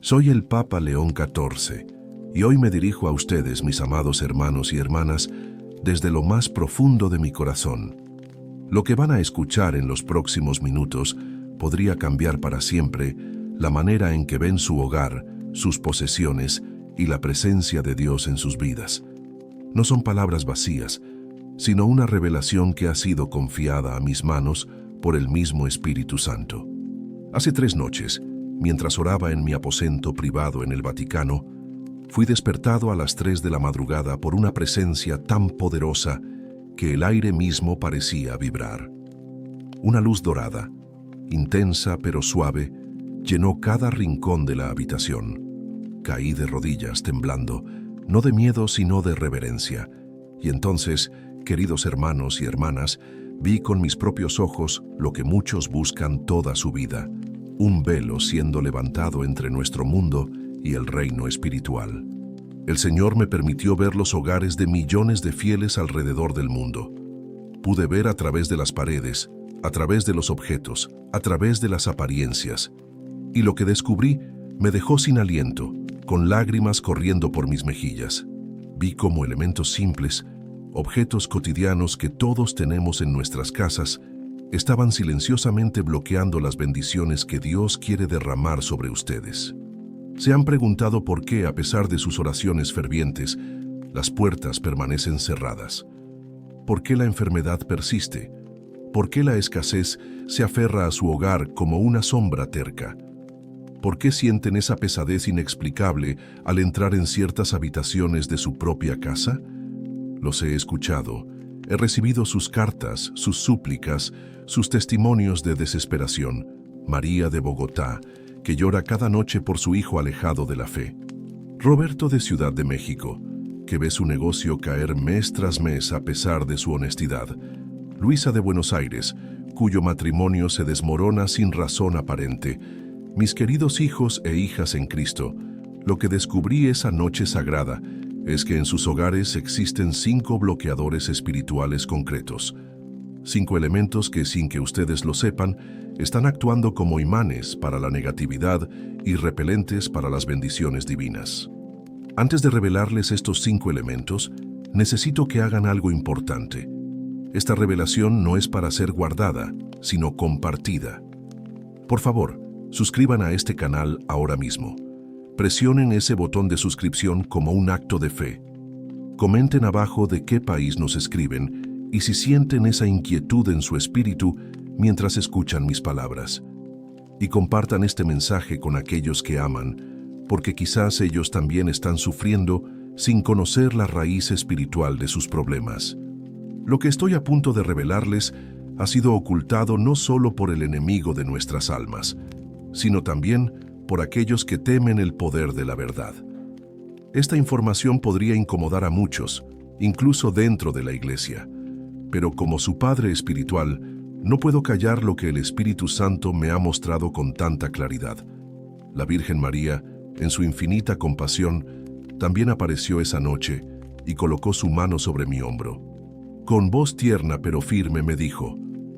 Soy el Papa León XIV, y hoy me dirijo a ustedes, mis amados hermanos y hermanas, desde lo más profundo de mi corazón. Lo que van a escuchar en los próximos minutos podría cambiar para siempre la manera en que ven su hogar, sus posesiones y la presencia de Dios en sus vidas. No son palabras vacías, sino una revelación que ha sido confiada a mis manos por el mismo Espíritu Santo. Hace 3 noches, mientras oraba en mi aposento privado en el Vaticano, fui despertado a las 3 de la madrugada por una presencia tan poderosa que el aire mismo parecía vibrar. Una luz dorada, intensa pero suave, llenó cada rincón de la habitación. Caí de rodillas temblando, no de miedo sino de reverencia, y entonces, queridos hermanos y hermanas, vi con mis propios ojos lo que muchos buscan toda su vida: un velo siendo levantado entre nuestro mundo y el reino espiritual. El Señor me permitió ver los hogares de millones de fieles alrededor del mundo. Pude ver a través de las paredes, a través de los objetos, a través de las apariencias. Y lo que descubrí me dejó sin aliento, con lágrimas corriendo por mis mejillas. Vi cómo elementos simples, objetos cotidianos que todos tenemos en nuestras casas, estaban silenciosamente bloqueando las bendiciones que Dios quiere derramar sobre ustedes. ¿Se han preguntado por qué, a pesar de sus oraciones fervientes, las puertas permanecen cerradas? ¿Por qué la enfermedad persiste? ¿Por qué la escasez se aferra a su hogar como una sombra terca? ¿Por qué sienten esa pesadez inexplicable al entrar en ciertas habitaciones de su propia casa? Los he escuchado. He recibido sus cartas, sus súplicas, sus testimonios de desesperación. María de Bogotá, que llora cada noche por su hijo alejado de la fe. Roberto de Ciudad de México, que ve su negocio caer mes tras mes a pesar de su honestidad. Luisa de Buenos Aires, cuyo matrimonio se desmorona sin razón aparente. Mis queridos hijos e hijas en Cristo, lo que descubrí esa noche sagrada es que en sus hogares existen 5 bloqueadores espirituales concretos. 5 elementos que, sin que ustedes lo sepan, están actuando como imanes para la negatividad y repelentes para las bendiciones divinas. Antes de revelarles estos 5 elementos, necesito que hagan algo importante. Esta revelación no es para ser guardada, sino compartida. Por favor, suscriban a este canal ahora mismo. Presionen ese botón de suscripción como un acto de fe. Comenten abajo de qué país nos escriben y si sienten esa inquietud en su espíritu mientras escuchan mis palabras. Y compartan este mensaje con aquellos que aman, porque quizás ellos también están sufriendo sin conocer la raíz espiritual de sus problemas. Lo que estoy a punto de revelarles ha sido ocultado no solo por el enemigo de nuestras almas, sino también por aquellos que temen el poder de la verdad. Esta información podría incomodar a muchos, incluso dentro de la iglesia, pero como su padre espiritual, no puedo callar lo que el Espíritu Santo me ha mostrado con tanta claridad. La Virgen María, en su infinita compasión, también apareció esa noche y colocó su mano sobre mi hombro. Con voz tierna pero firme me dijo: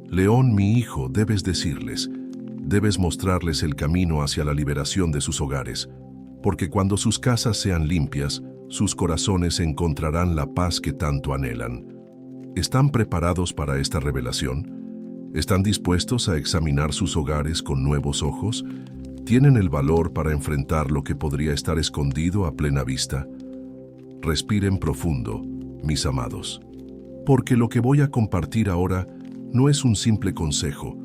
«León, mi hijo, debes decirles, debes mostrarles el camino hacia la liberación de sus hogares, porque cuando sus casas sean limpias, sus corazones encontrarán la paz que tanto anhelan». ¿Están preparados para esta revelación? ¿Están dispuestos a examinar sus hogares con nuevos ojos? ¿Tienen el valor para enfrentar lo que podría estar escondido a plena vista? Respiren profundo, mis amados, porque lo que voy a compartir ahora no es un simple consejo,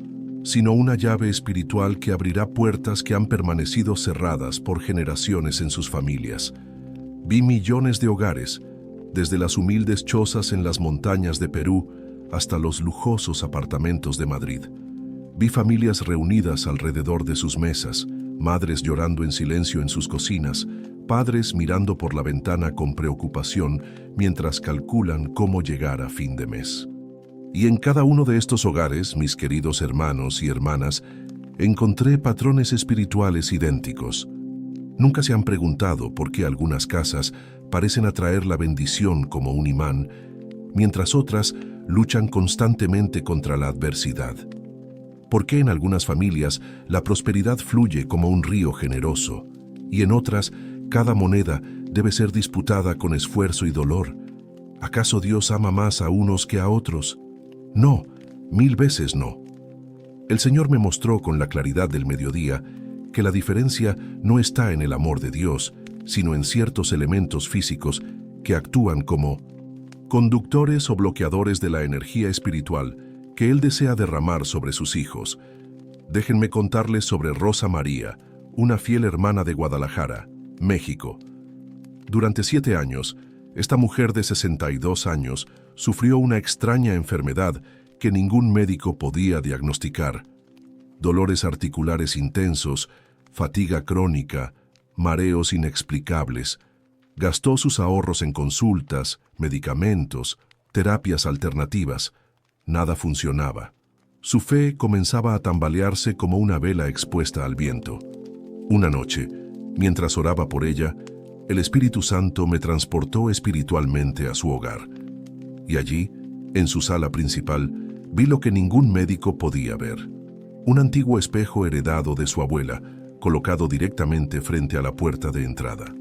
sino una llave espiritual que abrirá puertas que han permanecido cerradas por generaciones en sus familias. Vi millones de hogares, desde las humildes chozas en las montañas de Perú hasta los lujosos apartamentos de Madrid. Vi familias reunidas alrededor de sus mesas, madres llorando en silencio en sus cocinas, padres mirando por la ventana con preocupación mientras calculan cómo llegar a fin de mes. Y en cada uno de estos hogares, mis queridos hermanos y hermanas, encontré patrones espirituales idénticos. ¿Nunca se han preguntado por qué algunas casas parecen atraer la bendición como un imán, mientras otras luchan constantemente contra la adversidad? ¿Por qué en algunas familias la prosperidad fluye como un río generoso y en otras, cada moneda debe ser disputada con esfuerzo y dolor. ¿Acaso Dios ama más a unos que a otros? No, 1000 veces no. El Señor me mostró con la claridad del mediodía que la diferencia no está en el amor de Dios, sino en ciertos elementos físicos que actúan como conductores o bloqueadores de la energía espiritual que Él desea derramar sobre sus hijos. Déjenme contarles sobre Rosa María, una fiel hermana de Guadalajara, México. Durante 7 años, esta mujer de 62 años sufrió una extraña enfermedad que ningún médico podía diagnosticar. Dolores articulares intensos, fatiga crónica, mareos inexplicables. Gastó sus ahorros en consultas, medicamentos, terapias alternativas. Nada funcionaba. Su fe comenzaba a tambalearse como una vela expuesta al viento. Una noche, mientras oraba por ella, el Espíritu Santo me transportó espiritualmente a su hogar. Y allí, en su sala principal, vi lo que ningún médico podía ver. Un antiguo espejo heredado de su abuela, colocado directamente frente a la puerta de entrada.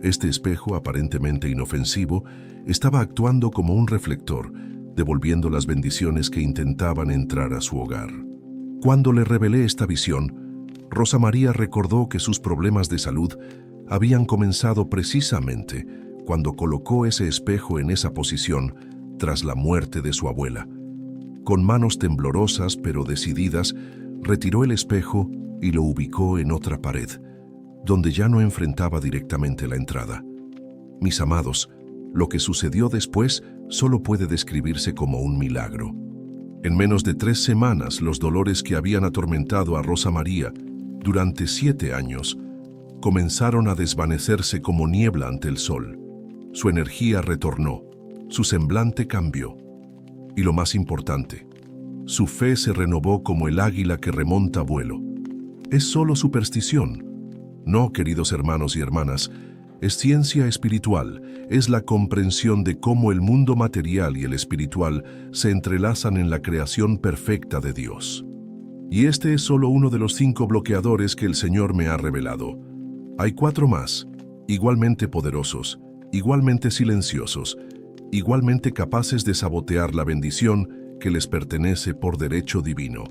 Este espejo, aparentemente inofensivo, estaba actuando como un reflector, devolviendo las bendiciones que intentaban entrar a su hogar. Cuando le revelé esta visión, Rosa María recordó que sus problemas de salud habían comenzado precisamente cuando colocó ese espejo en esa posición tras la muerte de su abuela. Con manos temblorosas pero decididas, retiró el espejo y lo ubicó en otra pared, donde ya no enfrentaba directamente la entrada. Mis amados, lo que sucedió después solo puede describirse como un milagro. En menos de 3 semanas, los dolores que habían atormentado a Rosa María durante 7 años comenzaron a desvanecerse como niebla ante el sol. Su energía retornó, su semblante cambió. Y lo más importante, su fe se renovó como el águila que remonta vuelo. ¿Es solo superstición? No, queridos hermanos y hermanas, es ciencia espiritual, es la comprensión de cómo el mundo material y el espiritual se entrelazan en la creación perfecta de Dios. Y este es solo uno de los 5 bloqueadores que el Señor me ha revelado. Hay 4 más, igualmente poderosos, igualmente silenciosos, igualmente capaces de sabotear la bendición que les pertenece por derecho divino.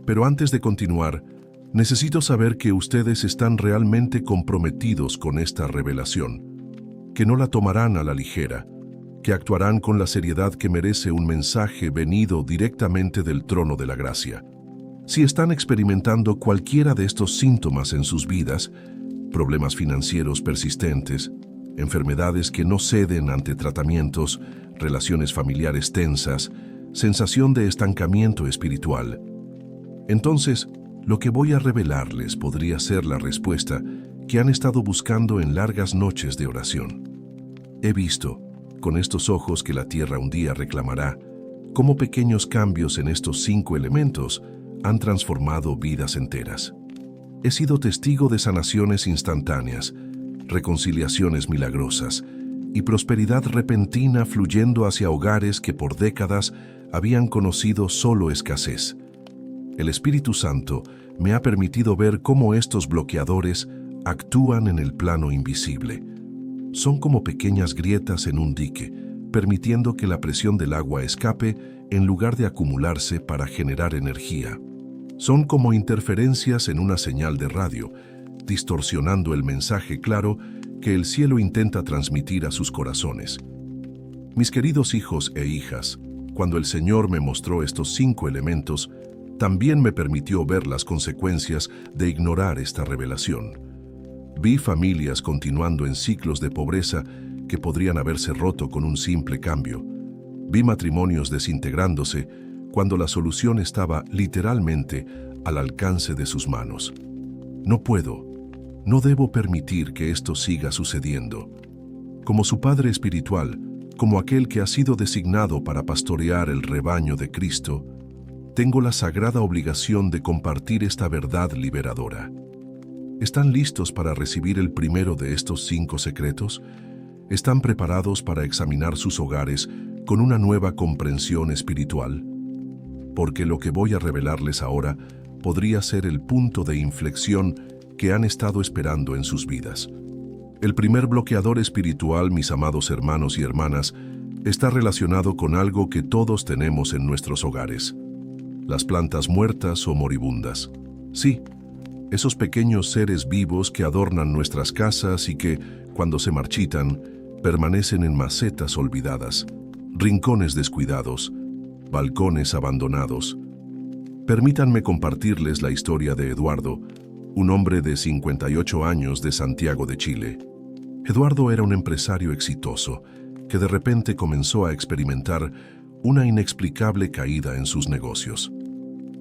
Pero antes de continuar, necesito saber que ustedes están realmente comprometidos con esta revelación, que no la tomarán a la ligera, que actuarán con la seriedad que merece un mensaje venido directamente del trono de la gracia. Si están experimentando cualquiera de estos síntomas en sus vidas, problemas financieros persistentes, enfermedades que no ceden ante tratamientos, relaciones familiares tensas, sensación de estancamiento espiritual, entonces, lo que voy a revelarles podría ser la respuesta que han estado buscando en largas noches de oración. He visto, con estos ojos que la tierra un día reclamará, cómo pequeños cambios en estos 5 elementos han transformado vidas enteras. He sido testigo de sanaciones instantáneas, reconciliaciones milagrosas y prosperidad repentina fluyendo hacia hogares que por décadas habían conocido solo escasez. El Espíritu Santo me ha permitido ver cómo estos bloqueadores actúan en el plano invisible. Son como pequeñas grietas en un dique, permitiendo que la presión del agua escape en lugar de acumularse para generar energía. Son como interferencias en una señal de radio, distorsionando el mensaje claro que el cielo intenta transmitir a sus corazones. Mis queridos hijos e hijas, cuando el Señor me mostró estos 5 elementos, también me permitió ver las consecuencias de ignorar esta revelación. Vi familias continuando en ciclos de pobreza que podrían haberse roto con un simple cambio. Vi matrimonios desintegrándose cuando la solución estaba literalmente al alcance de sus manos. No debo permitir que esto siga sucediendo. Como su Padre espiritual, como aquel que ha sido designado para pastorear el rebaño de Cristo, tengo la sagrada obligación de compartir esta verdad liberadora. ¿Están listos para recibir el primero de estos 5 secretos? ¿Están preparados para examinar sus hogares con una nueva comprensión espiritual? Porque lo que voy a revelarles ahora podría ser el punto de inflexión que han estado esperando en sus vidas. El primer bloqueador espiritual, mis amados hermanos y hermanas, está relacionado con algo que todos tenemos en nuestros hogares: las plantas muertas o moribundas. Sí, esos pequeños seres vivos que adornan nuestras casas y que, cuando se marchitan, permanecen en macetas olvidadas, rincones descuidados, balcones abandonados. Permítanme compartirles la historia de Eduardo, un hombre de 58 años de Santiago de Chile. Eduardo era un empresario exitoso que de repente comenzó a experimentar una inexplicable caída en sus negocios.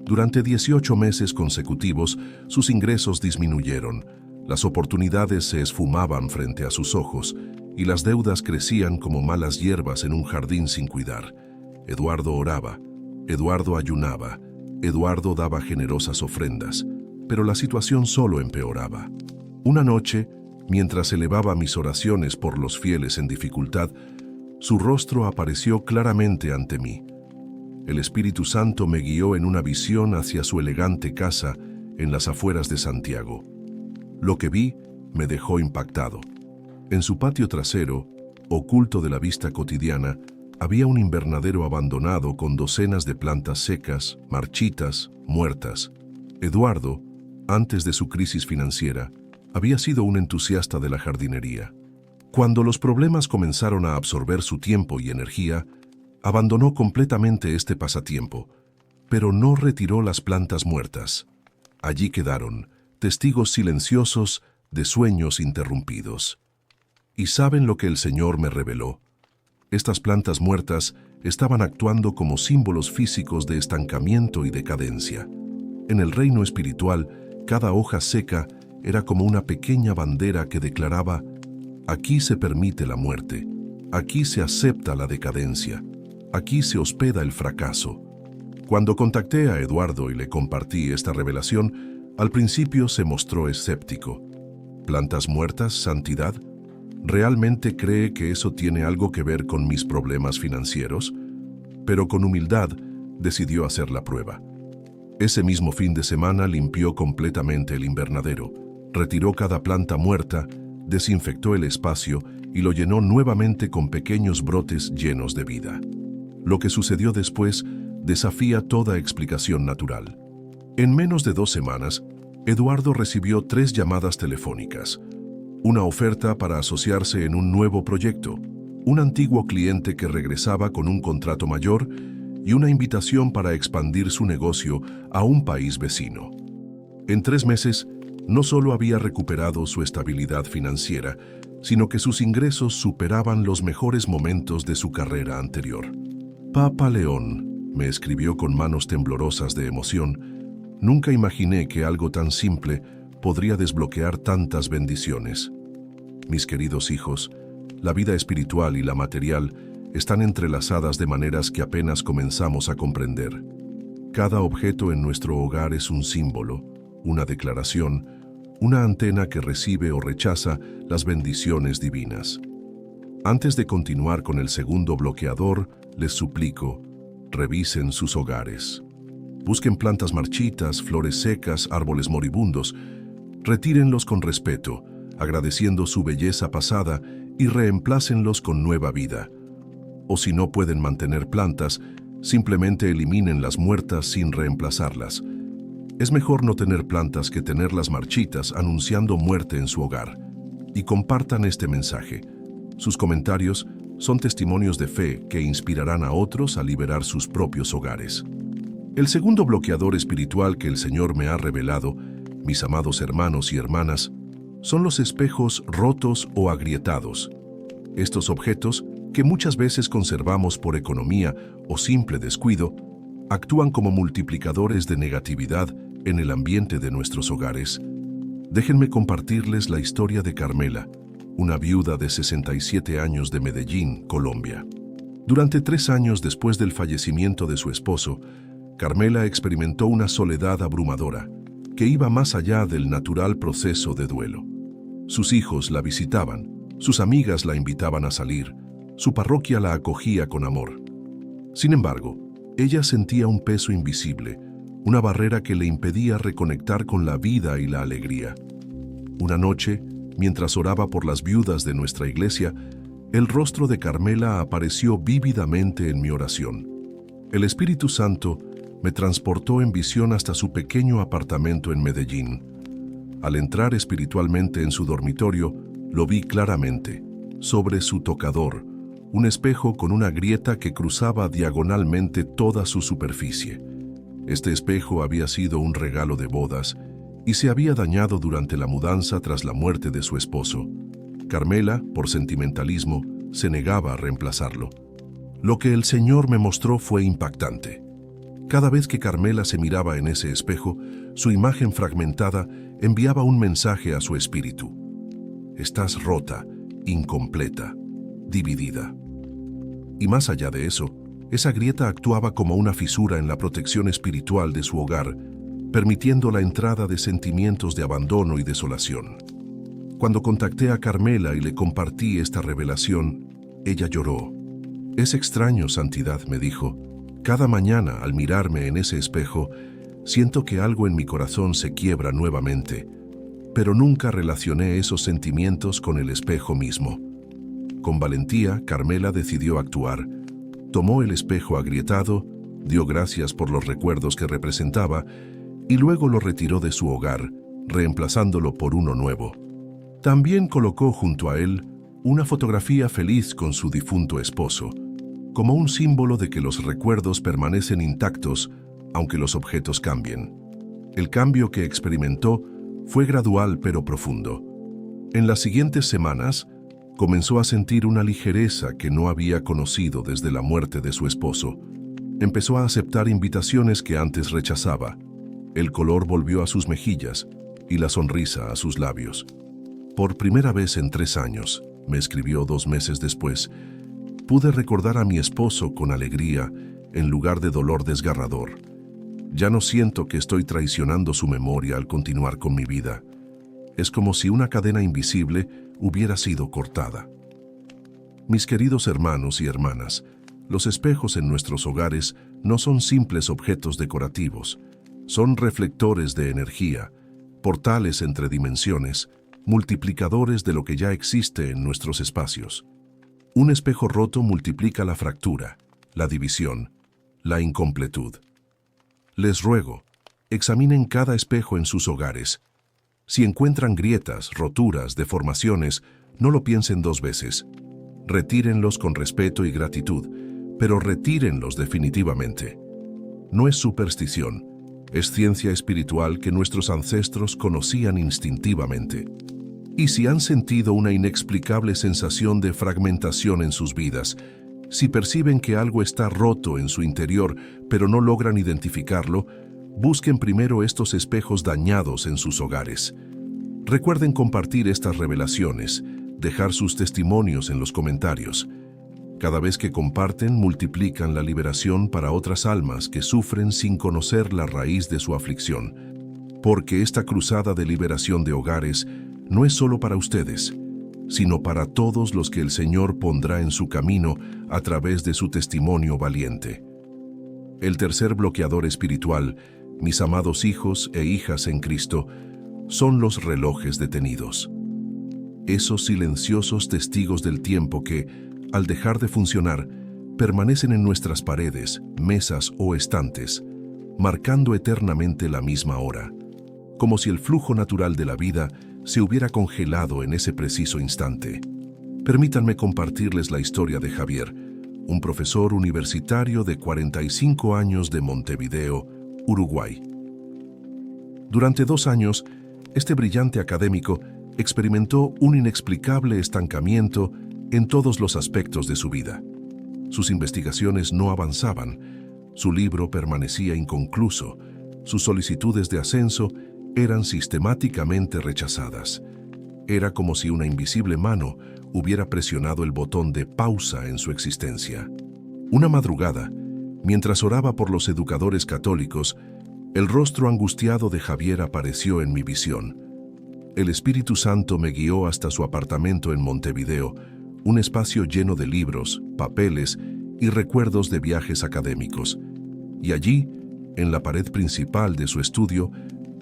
Durante 18 meses consecutivos, sus ingresos disminuyeron, las oportunidades se esfumaban frente a sus ojos y las deudas crecían como malas hierbas en un jardín sin cuidar. Eduardo oraba, Eduardo ayunaba, Eduardo daba generosas ofrendas, pero la situación solo empeoraba. Una noche, mientras elevaba mis oraciones por los fieles en dificultad, su rostro apareció claramente ante mí. El Espíritu Santo me guió en una visión hacia su elegante casa en las afueras de Santiago. Lo que vi me dejó impactado. En su patio trasero, oculto de la vista cotidiana, había un invernadero abandonado con docenas de plantas secas, marchitas, muertas. Eduardo, antes de su crisis financiera, había sido un entusiasta de la jardinería. Cuando los problemas comenzaron a absorber su tiempo y energía, abandonó completamente este pasatiempo, pero no retiró las plantas muertas. Allí quedaron, testigos silenciosos de sueños interrumpidos. ¿Y saben lo que el Señor me reveló? Estas plantas muertas estaban actuando como símbolos físicos de estancamiento y decadencia. En el reino espiritual, cada hoja seca era como una pequeña bandera que declaraba: aquí se permite la muerte, aquí se acepta la decadencia, aquí se hospeda el fracaso. Cuando contacté a Eduardo y le compartí esta revelación, al principio se mostró escéptico. ¿Plantas muertas, santidad? ¿Realmente cree que eso tiene algo que ver con mis problemas financieros? Pero con humildad decidió hacer la prueba. Ese mismo fin de semana limpió completamente el invernadero, retiró cada planta muerta, desinfectó el espacio y lo llenó nuevamente con pequeños brotes llenos de vida. Lo que sucedió después desafía toda explicación natural. En menos de 2 semanas, Eduardo recibió 3 llamadas telefónicas, una oferta para asociarse en un nuevo proyecto, un antiguo cliente que regresaba con un contrato mayor y una invitación para expandir su negocio a un país vecino. En 3 meses, no solo había recuperado su estabilidad financiera, sino que sus ingresos superaban los mejores momentos de su carrera anterior. Papa León, me escribió con manos temblorosas de emoción, nunca imaginé que algo tan simple podría desbloquear tantas bendiciones. Mis queridos hijos, la vida espiritual y la material están entrelazadas de maneras que apenas comenzamos a comprender. Cada objeto en nuestro hogar es un símbolo, una declaración, una antena que recibe o rechaza las bendiciones divinas. Antes de continuar con el segundo bloqueador, les suplico, revisen sus hogares. Busquen plantas marchitas, flores secas, árboles moribundos. Retírenlos con respeto, agradeciendo su belleza pasada, y reemplácenlos con nueva vida. O si no pueden mantener plantas, simplemente eliminen las muertas sin reemplazarlas. Es mejor no tener plantas que tenerlas marchitas anunciando muerte en su hogar. Y compartan este mensaje. Sus comentarios son testimonios de fe que inspirarán a otros a liberar sus propios hogares. El segundo bloqueador espiritual que el Señor me ha revelado, mis amados hermanos y hermanas, son los espejos rotos o agrietados. Estos objetos, que muchas veces conservamos por economía o simple descuido, actúan como multiplicadores de negatividad en el ambiente de nuestros hogares. Déjenme compartirles la historia de Carmela, una viuda de 67 años de Medellín, Colombia. Durante 3 años después del fallecimiento de su esposo, Carmela experimentó una soledad abrumadora, que iba más allá del natural proceso de duelo. Sus hijos la visitaban, sus amigas la invitaban a salir, su parroquia la acogía con amor. Sin embargo, ella sentía un peso invisible, una barrera que le impedía reconectar con la vida y la alegría. Una noche, mientras oraba por las viudas de nuestra iglesia, el rostro de Carmela apareció vívidamente en mi oración. El Espíritu Santo me transportó en visión hasta su pequeño apartamento en Medellín. Al entrar espiritualmente en su dormitorio, lo vi claramente. Sobre su tocador, un espejo con una grieta que cruzaba diagonalmente toda su superficie. Este espejo había sido un regalo de bodas y se había dañado durante la mudanza tras la muerte de su esposo. Carmela, por sentimentalismo, se negaba a reemplazarlo. Lo que el Señor me mostró fue impactante. Cada vez que Carmela se miraba en ese espejo, su imagen fragmentada enviaba un mensaje a su espíritu. Estás rota, incompleta, dividida. Y más allá de eso, esa grieta actuaba como una fisura en la protección espiritual de su hogar, permitiendo la entrada de sentimientos de abandono y desolación. Cuando contacté a Carmela y le compartí esta revelación, ella lloró. Es extraño, Santidad, me dijo. Cada mañana, al mirarme en ese espejo, siento que algo en mi corazón se quiebra nuevamente, pero nunca relacioné esos sentimientos con el espejo mismo. Con valentía, Carmela decidió actuar. Tomó el espejo agrietado, dio gracias por los recuerdos que representaba y luego lo retiró de su hogar, reemplazándolo por uno nuevo. También colocó junto a él una fotografía feliz con su difunto esposo, como un símbolo de que los recuerdos permanecen intactos, aunque los objetos cambien. El cambio que experimentó fue gradual pero profundo. En las siguientes semanas, comenzó a sentir una ligereza que no había conocido desde la muerte de su esposo. Empezó a aceptar invitaciones que antes rechazaba. El color volvió a sus mejillas y la sonrisa a sus labios. Por primera vez en 3 años, me escribió 2 meses después, pude recordar a mi esposo con alegría en lugar de dolor desgarrador. Ya no siento que estoy traicionando su memoria al continuar con mi vida. Es como si una cadena invisible hubiera sido cortada. Mis queridos hermanos y hermanas, los espejos en nuestros hogares no son simples objetos decorativos, son reflectores de energía, portales entre dimensiones, multiplicadores de lo que ya existe en nuestros espacios. Un espejo roto multiplica la fractura, la división, la incompletud. Les ruego, examinen cada espejo en sus hogares. Si encuentran grietas, roturas, deformaciones, no lo piensen 2 veces. Retírenlos con respeto y gratitud, pero retírenlos definitivamente. No es superstición, es ciencia espiritual que nuestros ancestros conocían instintivamente. Y si han sentido una inexplicable sensación de fragmentación en sus vidas, si perciben que algo está roto en su interior, pero no logran identificarlo, busquen primero estos espejos dañados en sus hogares. Recuerden compartir estas revelaciones, dejar sus testimonios en los comentarios. Cada vez que comparten, multiplican la liberación para otras almas que sufren sin conocer la raíz de su aflicción. Porque esta cruzada de liberación de hogares no es solo para ustedes, sino para todos los que el Señor pondrá en su camino a través de su testimonio valiente. El tercer bloqueador espiritual, mis amados hijos e hijas en Cristo, son los relojes detenidos. Esos silenciosos testigos del tiempo que, al dejar de funcionar, permanecen en nuestras paredes, mesas o estantes, marcando eternamente la misma hora, como si el flujo natural de la vida se hubiera congelado en ese preciso instante. Permítanme compartirles la historia de Javier, un profesor universitario de 45 años de Montevideo, Uruguay. Durante 2 años, este brillante académico experimentó un inexplicable estancamiento en todos los aspectos de su vida. Sus investigaciones no avanzaban, su libro permanecía inconcluso, sus solicitudes de ascenso eran sistemáticamente rechazadas. Era como si una invisible mano hubiera presionado el botón de pausa en su existencia. Una madrugada, mientras oraba por los educadores católicos, el rostro angustiado de Javier apareció en mi visión. El Espíritu Santo me guió hasta su apartamento en Montevideo, un espacio lleno de libros, papeles y recuerdos de viajes académicos. Y allí, en la pared principal de su estudio,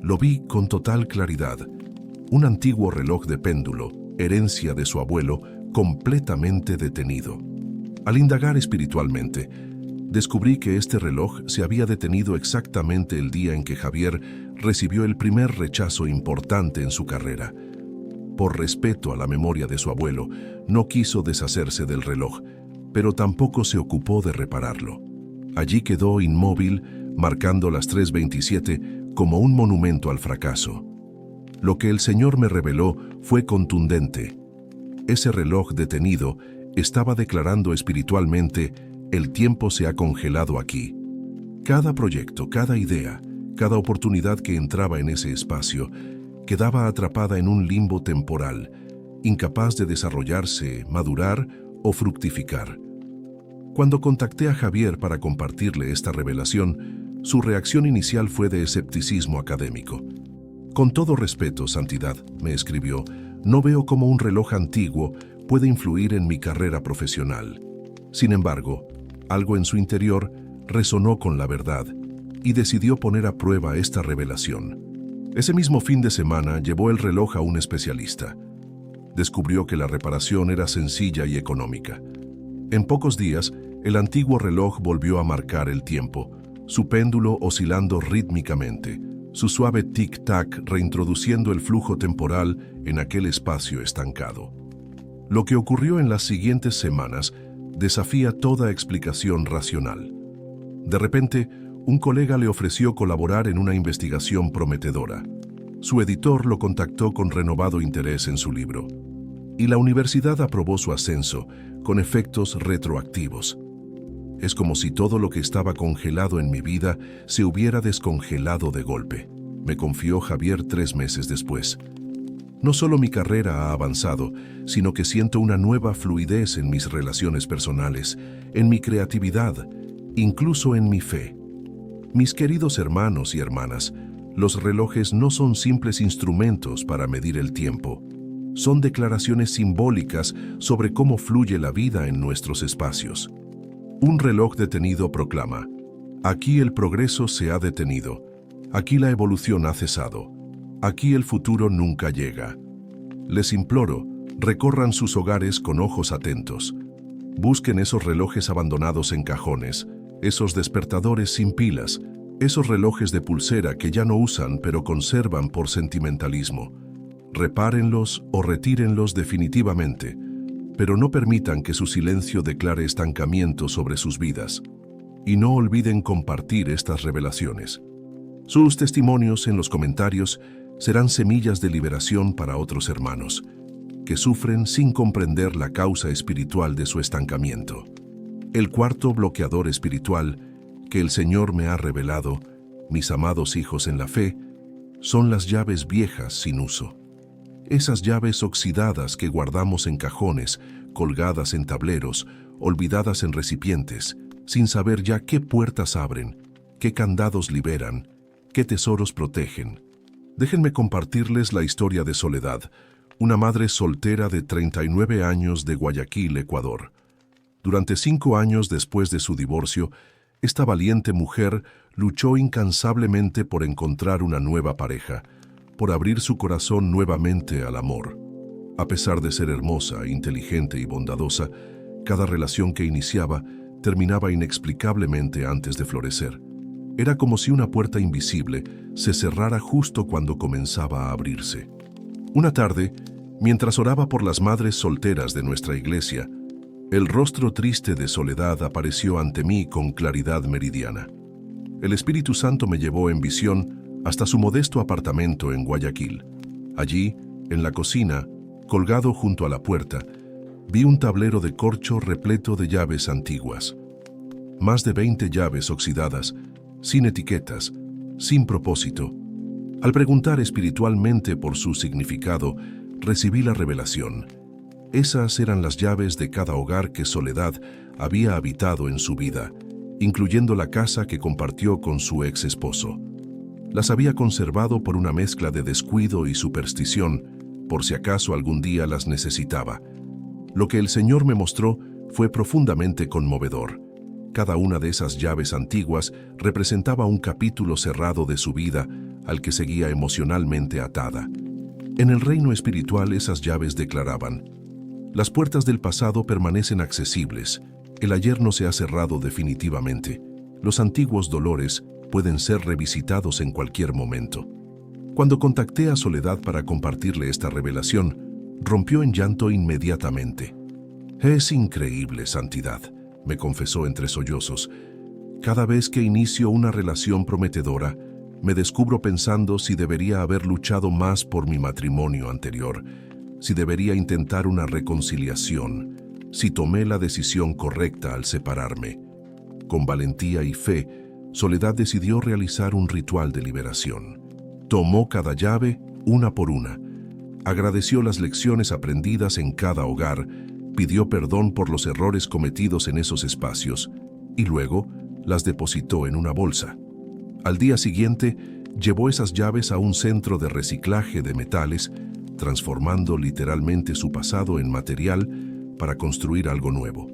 lo vi con total claridad. un antiguo reloj de péndulo, herencia de su abuelo, completamente detenido. Al indagar espiritualmente, descubrí que este reloj se había detenido exactamente el día en que Javier recibió el primer rechazo importante en su carrera. Por respeto a la memoria de su abuelo, no quiso deshacerse del reloj, pero tampoco se ocupó de repararlo. Allí quedó inmóvil, marcando las 3:27 como un monumento al fracaso. Lo que el Señor me reveló fue contundente. Ese reloj detenido estaba declarando espiritualmente: el tiempo se ha congelado aquí. Cada proyecto, cada idea, cada oportunidad que entraba en ese espacio quedaba atrapada en un limbo temporal, incapaz de desarrollarse, madurar o fructificar. Cuando contacté a Javier para compartirle esta revelación, su reacción inicial fue de escepticismo académico. Con todo respeto, Santidad, me escribió, no veo cómo un reloj antiguo puede influir en mi carrera profesional. Sin embargo, algo en su interior resonó con la verdad y decidió poner a prueba esta revelación. Ese mismo fin de semana llevó el reloj a un especialista. Descubrió que la reparación era sencilla y económica. En pocos días, el antiguo reloj volvió a marcar el tiempo, su péndulo oscilando rítmicamente, su suave tic-tac reintroduciendo el flujo temporal en aquel espacio estancado. Lo que ocurrió en las siguientes semanas desafía toda explicación racional. De repente, un colega le ofreció colaborar en una investigación prometedora. Su editor lo contactó con renovado interés en su libro. Y la universidad aprobó su ascenso, con efectos retroactivos. Es como si todo lo que estaba congelado en mi vida se hubiera descongelado de golpe, me confió Javier 3 meses después. No solo mi carrera ha avanzado, sino que siento una nueva fluidez en mis relaciones personales, en mi creatividad, incluso en mi fe. Mis queridos hermanos y hermanas, los relojes no son simples instrumentos para medir el tiempo. Son declaraciones simbólicas sobre cómo fluye la vida en nuestros espacios. Un reloj detenido proclama: aquí el progreso se ha detenido, aquí la evolución ha cesado, aquí el futuro nunca llega. Les imploro, recorran sus hogares con ojos atentos. Busquen esos relojes abandonados en cajones, esos despertadores sin pilas, esos relojes de pulsera que ya no usan pero conservan por sentimentalismo. Repárenlos o retírenlos definitivamente, pero no permitan que su silencio declare estancamiento sobre sus vidas. Y no olviden compartir estas revelaciones. Sus testimonios en los comentarios serán semillas de liberación para otros hermanos, que sufren sin comprender la causa espiritual de su estancamiento. El cuarto bloqueador espiritual que el Señor me ha revelado, mis amados hijos en la fe, son las llaves viejas sin uso. Esas llaves oxidadas que guardamos en cajones, colgadas en tableros, olvidadas en recipientes, sin saber ya qué puertas abren, qué candados liberan, qué tesoros protegen. Déjenme compartirles la historia de Soledad, una madre soltera de 39 años de Guayaquil, Ecuador. Durante 5 años después de su divorcio, esta valiente mujer luchó incansablemente por encontrar una nueva pareja, por abrir su corazón nuevamente al amor. A pesar de ser hermosa, inteligente y bondadosa, cada relación que iniciaba terminaba inexplicablemente antes de florecer. Era como si una puerta invisible se cerrara justo cuando comenzaba a abrirse. Una tarde, mientras oraba por las madres solteras de nuestra iglesia, el rostro triste de Soledad apareció ante mí con claridad meridiana. El Espíritu Santo me llevó en visión hasta su modesto apartamento en Guayaquil. Allí, en la cocina, colgado junto a la puerta, vi un tablero de corcho repleto de llaves antiguas. Más de 20 llaves oxidadas, sin etiquetas, sin propósito. Al preguntar espiritualmente por su significado, recibí la revelación. Esas eran las llaves de cada hogar que Soledad había habitado en su vida, incluyendo la casa que compartió con su ex esposo. Las había conservado por una mezcla de descuido y superstición, por si acaso algún día las necesitaba. Lo que el Señor me mostró fue profundamente conmovedor. Cada una de esas llaves antiguas representaba un capítulo cerrado de su vida al que seguía emocionalmente atada. En el reino espiritual esas llaves declaraban: las puertas del pasado permanecen accesibles, el ayer no se ha cerrado definitivamente, los antiguos dolores pueden ser revisitados en cualquier momento. Cuando contacté a Soledad para compartirle esta revelación, rompió en llanto inmediatamente. «Es increíble, Santidad», me confesó entre sollozos. «Cada vez que inicio una relación prometedora, me descubro pensando si debería haber luchado más por mi matrimonio anterior, si debería intentar una reconciliación, si tomé la decisión correcta al separarme». Con valentía y fe, Soledad decidió realizar un ritual de liberación. Tomó cada llave, una por una. Agradeció las lecciones aprendidas en cada hogar, pidió perdón por los errores cometidos en esos espacios y luego las depositó en una bolsa. Al día siguiente, llevó esas llaves a un centro de reciclaje de metales, transformando literalmente su pasado en material para construir algo nuevo.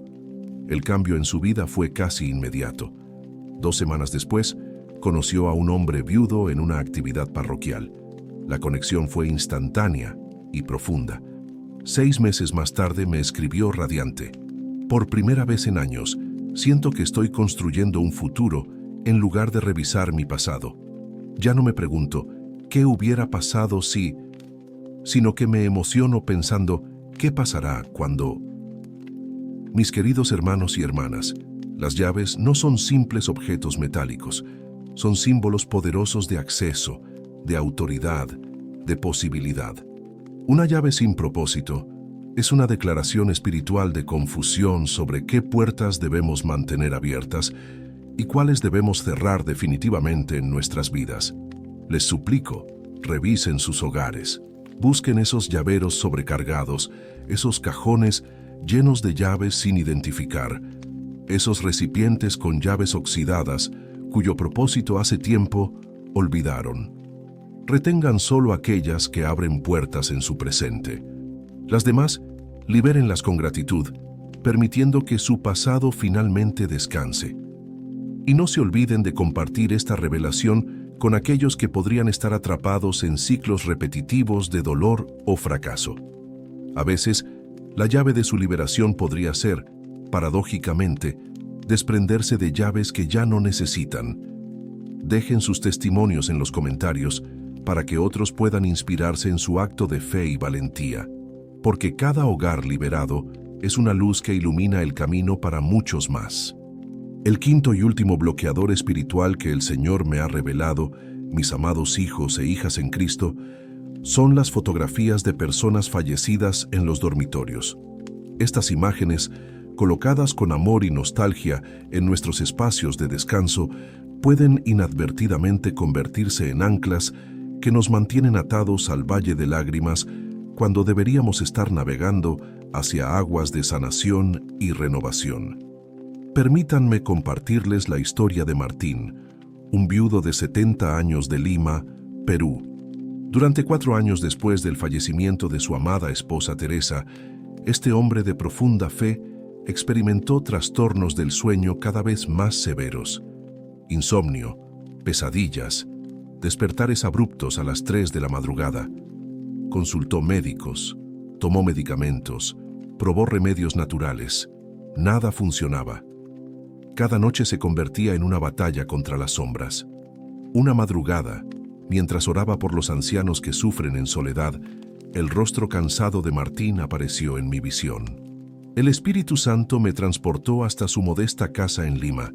El cambio en su vida fue casi inmediato. 2 semanas después, conoció a un hombre viudo en una actividad parroquial. La conexión fue instantánea y profunda. 6 meses más tarde me escribió radiante: «Por primera vez en años, siento que estoy construyendo un futuro en lugar de revisar mi pasado. Ya no me pregunto, ¿qué hubiera pasado si?, sino que me emociono pensando, ¿qué pasará cuando?». Mis queridos hermanos y hermanas, las llaves no son simples objetos metálicos, son símbolos poderosos de acceso, de autoridad, de posibilidad. Una llave sin propósito es una declaración espiritual de confusión sobre qué puertas debemos mantener abiertas y cuáles debemos cerrar definitivamente en nuestras vidas. Les suplico, revisen sus hogares. Busquen esos llaveros sobrecargados, esos cajones llenos de llaves sin identificar, esos recipientes con llaves oxidadas cuyo propósito hace tiempo olvidaron. Retengan solo aquellas que abren puertas en su presente. Las demás, libérenlas con gratitud, permitiendo que su pasado finalmente descanse. Y no se olviden de compartir esta revelación con aquellos que podrían estar atrapados en ciclos repetitivos de dolor o fracaso. A veces, la llave de su liberación podría ser, paradójicamente, desprenderse de llaves que ya no necesitan. Dejen sus testimonios en los comentarios para que otros puedan inspirarse en su acto de fe y valentía, porque cada hogar liberado es una luz que ilumina el camino para muchos más. El quinto y último bloqueador espiritual que el Señor me ha revelado, mis amados hijos e hijas en Cristo, son las fotografías de personas fallecidas en los dormitorios. Estas imágenes, colocadas con amor y nostalgia en nuestros espacios de descanso, pueden inadvertidamente convertirse en anclas que nos mantienen atados al valle de lágrimas cuando deberíamos estar navegando hacia aguas de sanación y renovación. Permítanme compartirles la historia de Martín, un viudo de 70 años de Lima, Perú. Durante 4 años después del fallecimiento de su amada esposa Teresa, este hombre de profunda fe experimentó trastornos del sueño cada vez más severos. Insomnio, pesadillas, despertares abruptos a las 3 de la madrugada. Consultó médicos, tomó medicamentos, probó remedios naturales. Nada funcionaba. Cada noche se convertía en una batalla contra las sombras. Una madrugada, mientras oraba por los ancianos que sufren en soledad, el rostro cansado de Martín apareció en mi visión. El Espíritu Santo me transportó hasta su modesta casa en Lima.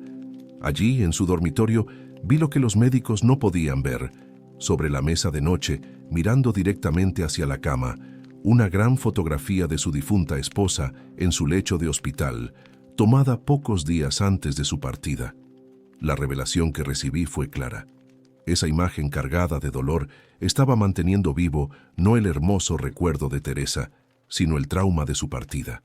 Allí, en su dormitorio, vi lo que los médicos no podían ver. Sobre la mesa de noche, mirando directamente hacia la cama, una gran fotografía de su difunta esposa en su lecho de hospital, tomada pocos días antes de su partida. La revelación que recibí fue clara. Esa imagen cargada de dolor estaba manteniendo vivo no el hermoso recuerdo de Teresa, sino el trauma de su partida.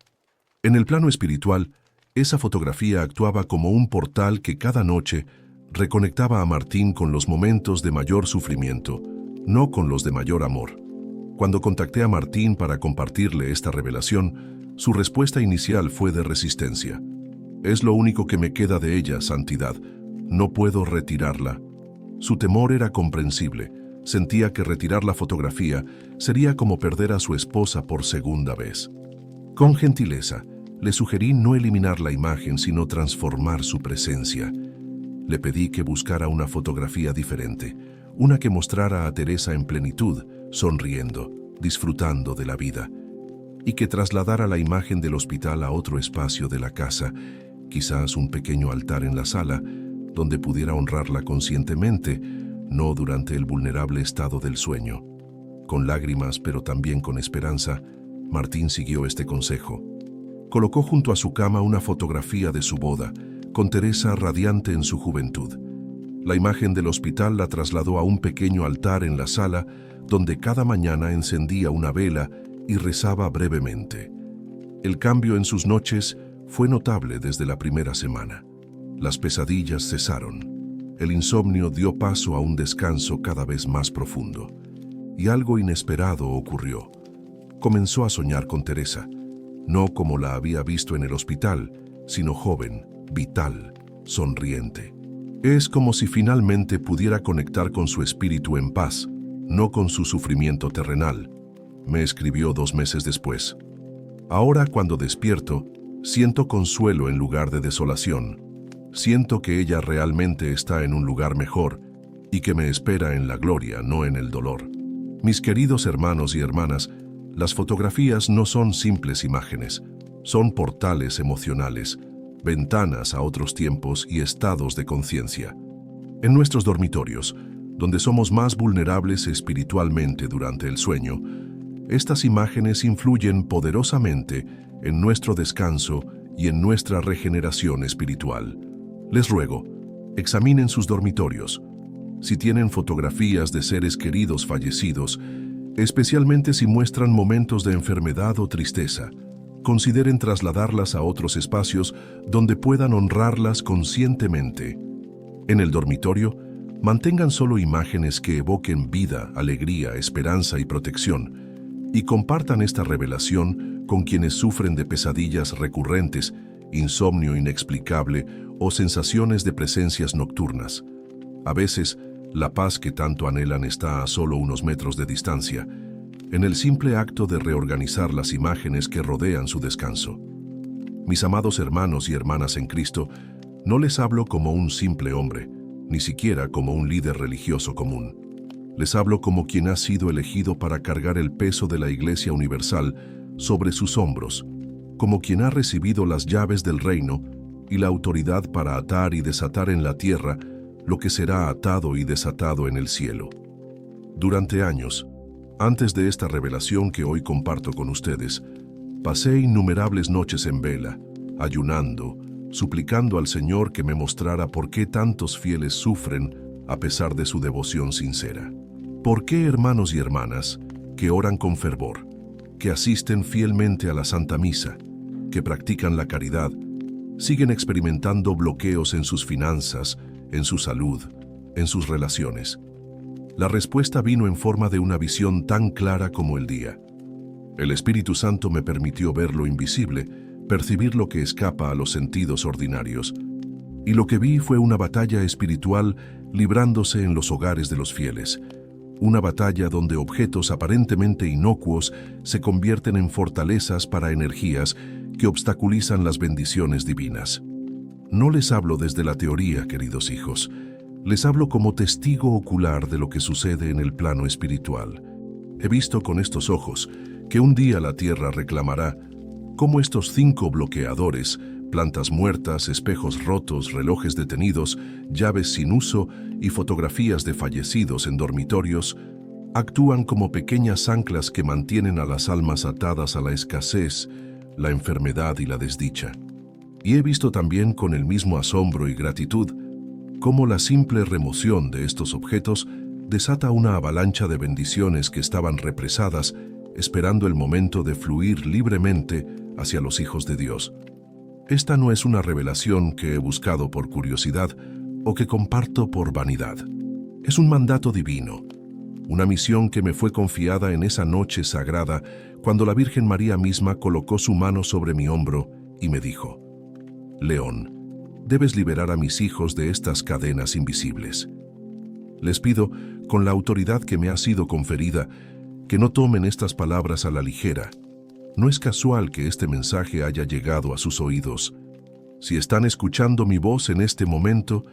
En el plano espiritual, esa fotografía actuaba como un portal que cada noche reconectaba a Martín con los momentos de mayor sufrimiento, no con los de mayor amor. Cuando contacté a Martín para compartirle esta revelación, su respuesta inicial fue de resistencia. «Es lo único que me queda de ella, Santidad. No puedo retirarla». Su temor era comprensible. Sentía que retirar la fotografía sería como perder a su esposa por segunda vez. Con gentileza, le sugerí no eliminar la imagen, sino transformar su presencia. Le pedí que buscara una fotografía diferente, una que mostrara a Teresa en plenitud, sonriendo, disfrutando de la vida, y que trasladara la imagen del hospital a otro espacio de la casa, quizás un pequeño altar en la sala, donde pudiera honrarla conscientemente, no durante el vulnerable estado del sueño. Con lágrimas, pero también con esperanza, Martín siguió este consejo. Colocó junto a su cama una fotografía de su boda, con Teresa radiante en su juventud. La imagen del hospital la trasladó a un pequeño altar en la sala, donde cada mañana encendía una vela y rezaba brevemente. El cambio en sus noches fue notable desde la primera semana. Las pesadillas cesaron. El insomnio dio paso a un descanso cada vez más profundo. Y algo inesperado ocurrió. Comenzó a soñar con Teresa, no como la había visto en el hospital, sino joven, vital, sonriente. Es como si finalmente pudiera conectar con su espíritu en paz, no con su sufrimiento terrenal, me escribió 2 meses después. Ahora, cuando despierto, siento consuelo en lugar de desolación. Siento que ella realmente está en un lugar mejor y que me espera en la gloria, no en el dolor. Mis queridos hermanos y hermanas, las fotografías no son simples imágenes, son portales emocionales, ventanas a otros tiempos y estados de conciencia. En nuestros dormitorios, donde somos más vulnerables espiritualmente durante el sueño, estas imágenes influyen poderosamente en nuestro descanso y en nuestra regeneración espiritual. Les ruego, examinen sus dormitorios. Si tienen fotografías de seres queridos fallecidos, especialmente si muestran momentos de enfermedad o tristeza, consideren trasladarlas a otros espacios donde puedan honrarlas conscientemente. En el dormitorio, mantengan solo imágenes que evoquen vida, alegría, esperanza y protección, y compartan esta revelación con quienes sufren de pesadillas recurrentes, insomnio inexplicable o sensaciones de presencias nocturnas. A veces, la paz que tanto anhelan está a solo unos metros de distancia, en el simple acto de reorganizar las imágenes que rodean su descanso. Mis amados hermanos y hermanas en Cristo, no les hablo como un simple hombre, ni siquiera como un líder religioso común. Les hablo como quien ha sido elegido para cargar el peso de la Iglesia Universal sobre sus hombros, como quien ha recibido las llaves del reino y la autoridad para atar y desatar en la tierra lo que será atado y desatado en el cielo. Durante años, antes de esta revelación que hoy comparto con ustedes, pasé innumerables noches en vela, ayunando, suplicando al Señor que me mostrara por qué tantos fieles sufren a pesar de su devoción sincera. ¿Por qué hermanos y hermanas que oran con fervor, que asisten fielmente a la Santa Misa, que practican la caridad, siguen experimentando bloqueos en sus finanzas, en su salud, en sus relaciones? La respuesta vino en forma de una visión tan clara como el día. El Espíritu Santo me permitió ver lo invisible, percibir lo que escapa a los sentidos ordinarios. Y lo que vi fue una batalla espiritual librándose en los hogares de los fieles. Una batalla donde objetos aparentemente inocuos se convierten en fortalezas para energías que obstaculizan las bendiciones divinas. No les hablo desde la teoría, queridos hijos. Les hablo como testigo ocular de lo que sucede en el plano espiritual. He visto con estos ojos que un día la tierra reclamará cómo estos 5 bloqueadores, plantas muertas, espejos rotos, relojes detenidos, llaves sin uso y fotografías de fallecidos en dormitorios, actúan como pequeñas anclas que mantienen a las almas atadas a la escasez, la enfermedad y la desdicha. Y he visto también con el mismo asombro y gratitud cómo la simple remoción de estos objetos desata una avalancha de bendiciones que estaban represadas, esperando el momento de fluir libremente hacia los hijos de Dios. Esta no es una revelación que he buscado por curiosidad o que comparto por vanidad. Es un mandato divino, una misión que me fue confiada en esa noche sagrada cuando la Virgen María misma colocó su mano sobre mi hombro y me dijo: León, debes liberar a mis hijos de estas cadenas invisibles. Les pido, con la autoridad que me ha sido conferida, que no tomen estas palabras a la ligera. No es casual que este mensaje haya llegado a sus oídos. Si están escuchando mi voz en este momento,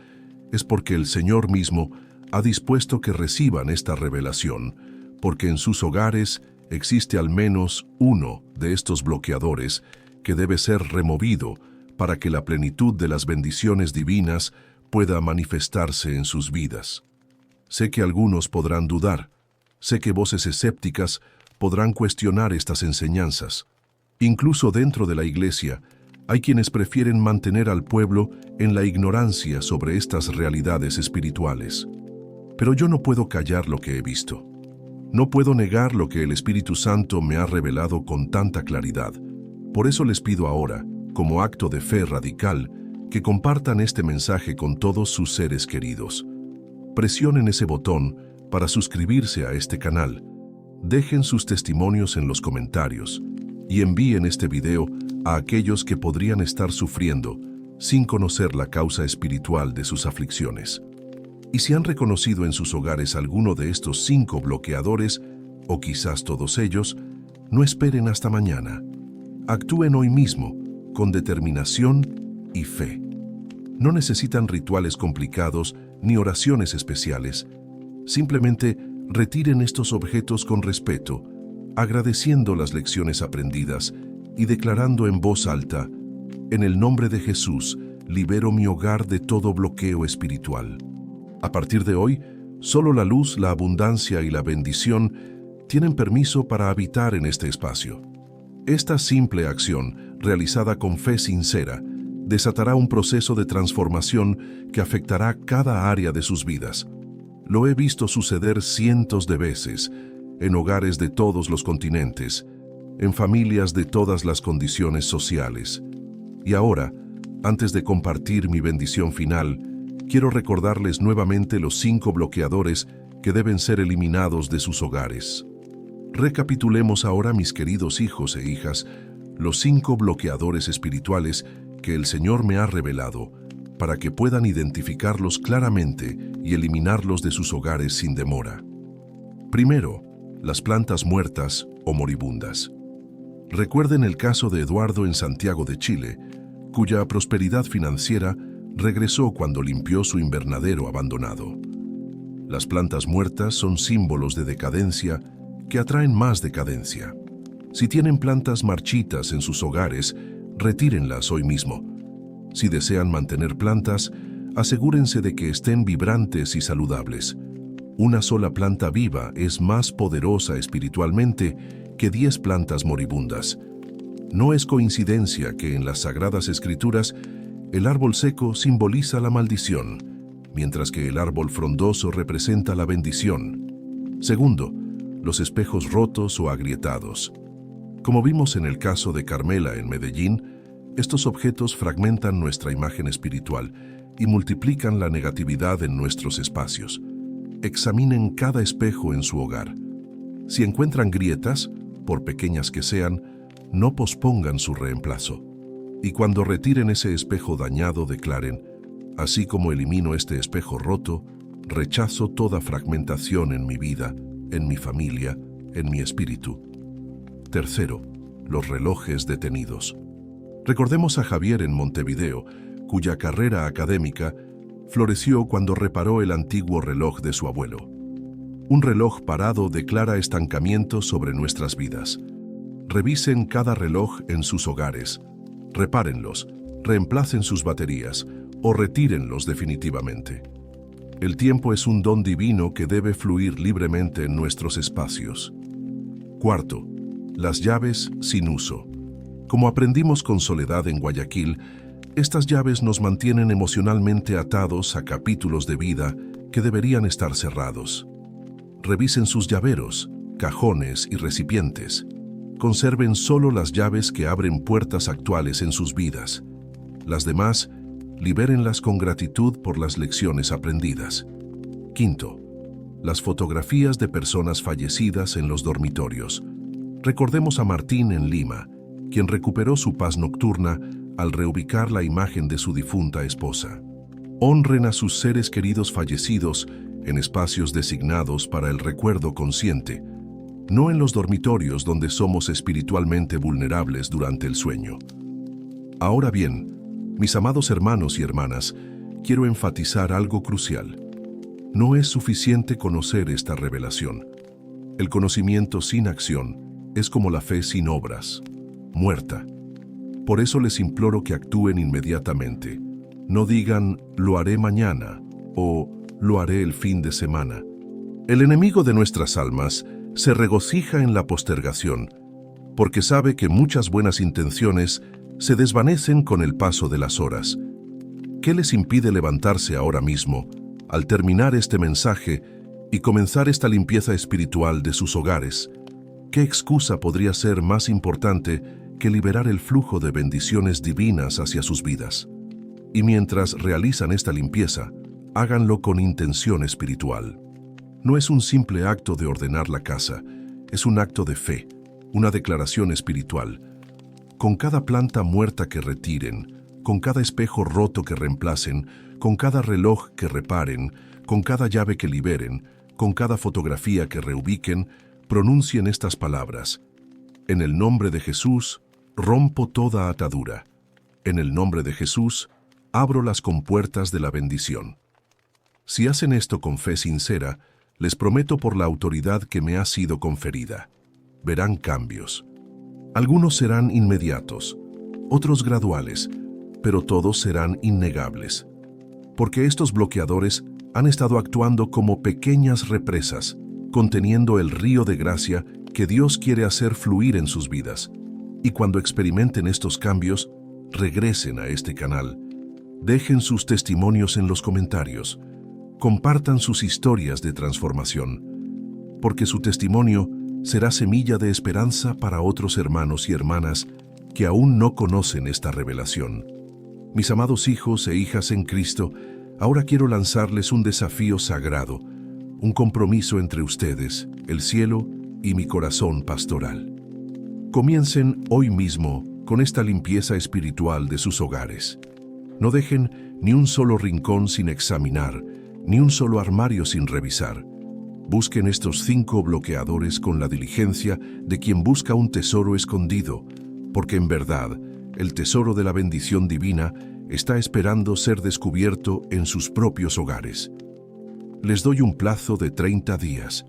es porque el Señor mismo ha dispuesto que reciban esta revelación, porque en sus hogares existe al menos uno de estos bloqueadores que debe ser removido para que la plenitud de las bendiciones divinas pueda manifestarse en sus vidas. Sé que algunos podrán dudar, sé que voces escépticas podrán cuestionar estas enseñanzas. Incluso dentro de la iglesia, hay quienes prefieren mantener al pueblo en la ignorancia sobre estas realidades espirituales. Pero yo no puedo callar lo que he visto. No puedo negar lo que el Espíritu Santo me ha revelado con tanta claridad. Por eso les pido ahora, como acto de fe radical, que compartan este mensaje con todos sus seres queridos. Presionen ese botón para suscribirse a este canal. Dejen sus testimonios en los comentarios y envíen este video a aquellos que podrían estar sufriendo sin conocer la causa espiritual de sus aflicciones. Y si han reconocido en sus hogares alguno de estos 5 bloqueadores, o quizás todos ellos, no esperen hasta mañana. Actúen hoy mismo, con determinación y fe. No necesitan rituales complicados ni oraciones especiales. Simplemente retiren estos objetos con respeto, agradeciendo las lecciones aprendidas y declarando en voz alta: en el nombre de Jesús, libero mi hogar de todo bloqueo espiritual. A partir de hoy, solo la luz, la abundancia y la bendición tienen permiso para habitar en este espacio. Esta simple acción, realizada con fe sincera, desatará un proceso de transformación que afectará cada área de sus vidas. Lo he visto suceder cientos de veces, en hogares de todos los continentes, en familias de todas las condiciones sociales. Y ahora, antes de compartir mi bendición final, quiero recordarles nuevamente los 5 bloqueadores que deben ser eliminados de sus hogares. Recapitulemos ahora, mis queridos hijos e hijas, los 5 bloqueadores espirituales que el Señor me ha revelado, para que puedan identificarlos claramente y eliminarlos de sus hogares sin demora. Primero, las plantas muertas o moribundas. Recuerden el caso de Eduardo en Santiago de Chile, cuya prosperidad financiera regresó cuando limpió su invernadero abandonado. Las plantas muertas son símbolos de decadencia que atraen más decadencia. Si tienen plantas marchitas en sus hogares, retírenlas hoy mismo. Si desean mantener plantas, asegúrense de que estén vibrantes y saludables. Una sola planta viva es más poderosa espiritualmente que 10 plantas moribundas. No es coincidencia que en las Sagradas Escrituras el árbol seco simboliza la maldición, mientras que el árbol frondoso representa la bendición. Segundo, los espejos rotos o agrietados. Como vimos en el caso de Carmela en Medellín, estos objetos fragmentan nuestra imagen espiritual y multiplican la negatividad en nuestros espacios. Examinen cada espejo en su hogar. Si encuentran grietas, por pequeñas que sean, no pospongan su reemplazo. Y cuando retiren ese espejo dañado, declaren: así como elimino este espejo roto, rechazo toda fragmentación en mi vida, en mi familia, en mi espíritu. Tercero, los relojes detenidos. Recordemos a Javier en Montevideo, cuya carrera académica floreció cuando reparó el antiguo reloj de su abuelo. Un reloj parado declara estancamiento sobre nuestras vidas. Revisen cada reloj en sus hogares. Repárenlos, reemplacen sus baterías o retírenlos definitivamente. El tiempo es un don divino que debe fluir libremente en nuestros espacios. Cuarto, las llaves sin uso. Como aprendimos con Soledad en Guayaquil, estas llaves nos mantienen emocionalmente atados a capítulos de vida que deberían estar cerrados. Revisen sus llaveros, cajones y recipientes. Conserven solo las llaves que abren puertas actuales en sus vidas. Las demás, libérenlas con gratitud por las lecciones aprendidas. Quinto, las fotografías de personas fallecidas en los dormitorios. Recordemos a Martín en Lima, quien recuperó su paz nocturna al reubicar la imagen de su difunta esposa. Honren a sus seres queridos fallecidos en espacios designados para el recuerdo consciente, no en los dormitorios donde somos espiritualmente vulnerables durante el sueño. Ahora bien, mis amados hermanos y hermanas, quiero enfatizar algo crucial. No es suficiente conocer esta revelación. El conocimiento sin acción es como la fe sin obras, muerta. Por eso les imploro que actúen inmediatamente. No digan, lo haré mañana o lo haré el fin de semana. El enemigo de nuestras almas se regocija en la postergación, porque sabe que muchas buenas intenciones se desvanecen con el paso de las horas. ¿Qué les impide levantarse ahora mismo, al terminar este mensaje, y comenzar esta limpieza espiritual de sus hogares? ¿Qué excusa podría ser más importante que liberar el flujo de bendiciones divinas hacia sus vidas? Y mientras realizan esta limpieza, háganlo con intención espiritual. No es un simple acto de ordenar la casa, es un acto de fe, una declaración espiritual. Con cada planta muerta que retiren, con cada espejo roto que reemplacen, con cada reloj que reparen, con cada llave que liberen, con cada fotografía que reubiquen, pronuncien estas palabras. En el nombre de Jesús, rompo toda atadura. En el nombre de Jesús, abro las compuertas de la bendición. Si hacen esto con fe sincera, les prometo por la autoridad que me ha sido conferida, verán cambios. Algunos serán inmediatos, otros graduales, pero todos serán innegables. Porque estos bloqueadores han estado actuando como pequeñas represas, conteniendo el río de gracia que Dios quiere hacer fluir en sus vidas. Y cuando experimenten estos cambios, regresen a este canal. Dejen sus testimonios en los comentarios. Compartan sus historias de transformación, porque su testimonio será semilla de esperanza para otros hermanos y hermanas que aún no conocen esta revelación. Mis amados hijos e hijas en Cristo, ahora quiero lanzarles un desafío sagrado, un compromiso entre ustedes, el cielo y mi corazón pastoral. Comiencen hoy mismo con esta limpieza espiritual de sus hogares. No dejen ni un solo rincón sin examinar, ni un solo armario sin revisar. Busquen estos 5 bloqueadores con la diligencia de quien busca un tesoro escondido, porque en verdad, el tesoro de la bendición divina está esperando ser descubierto en sus propios hogares. Les doy un plazo de 30 días.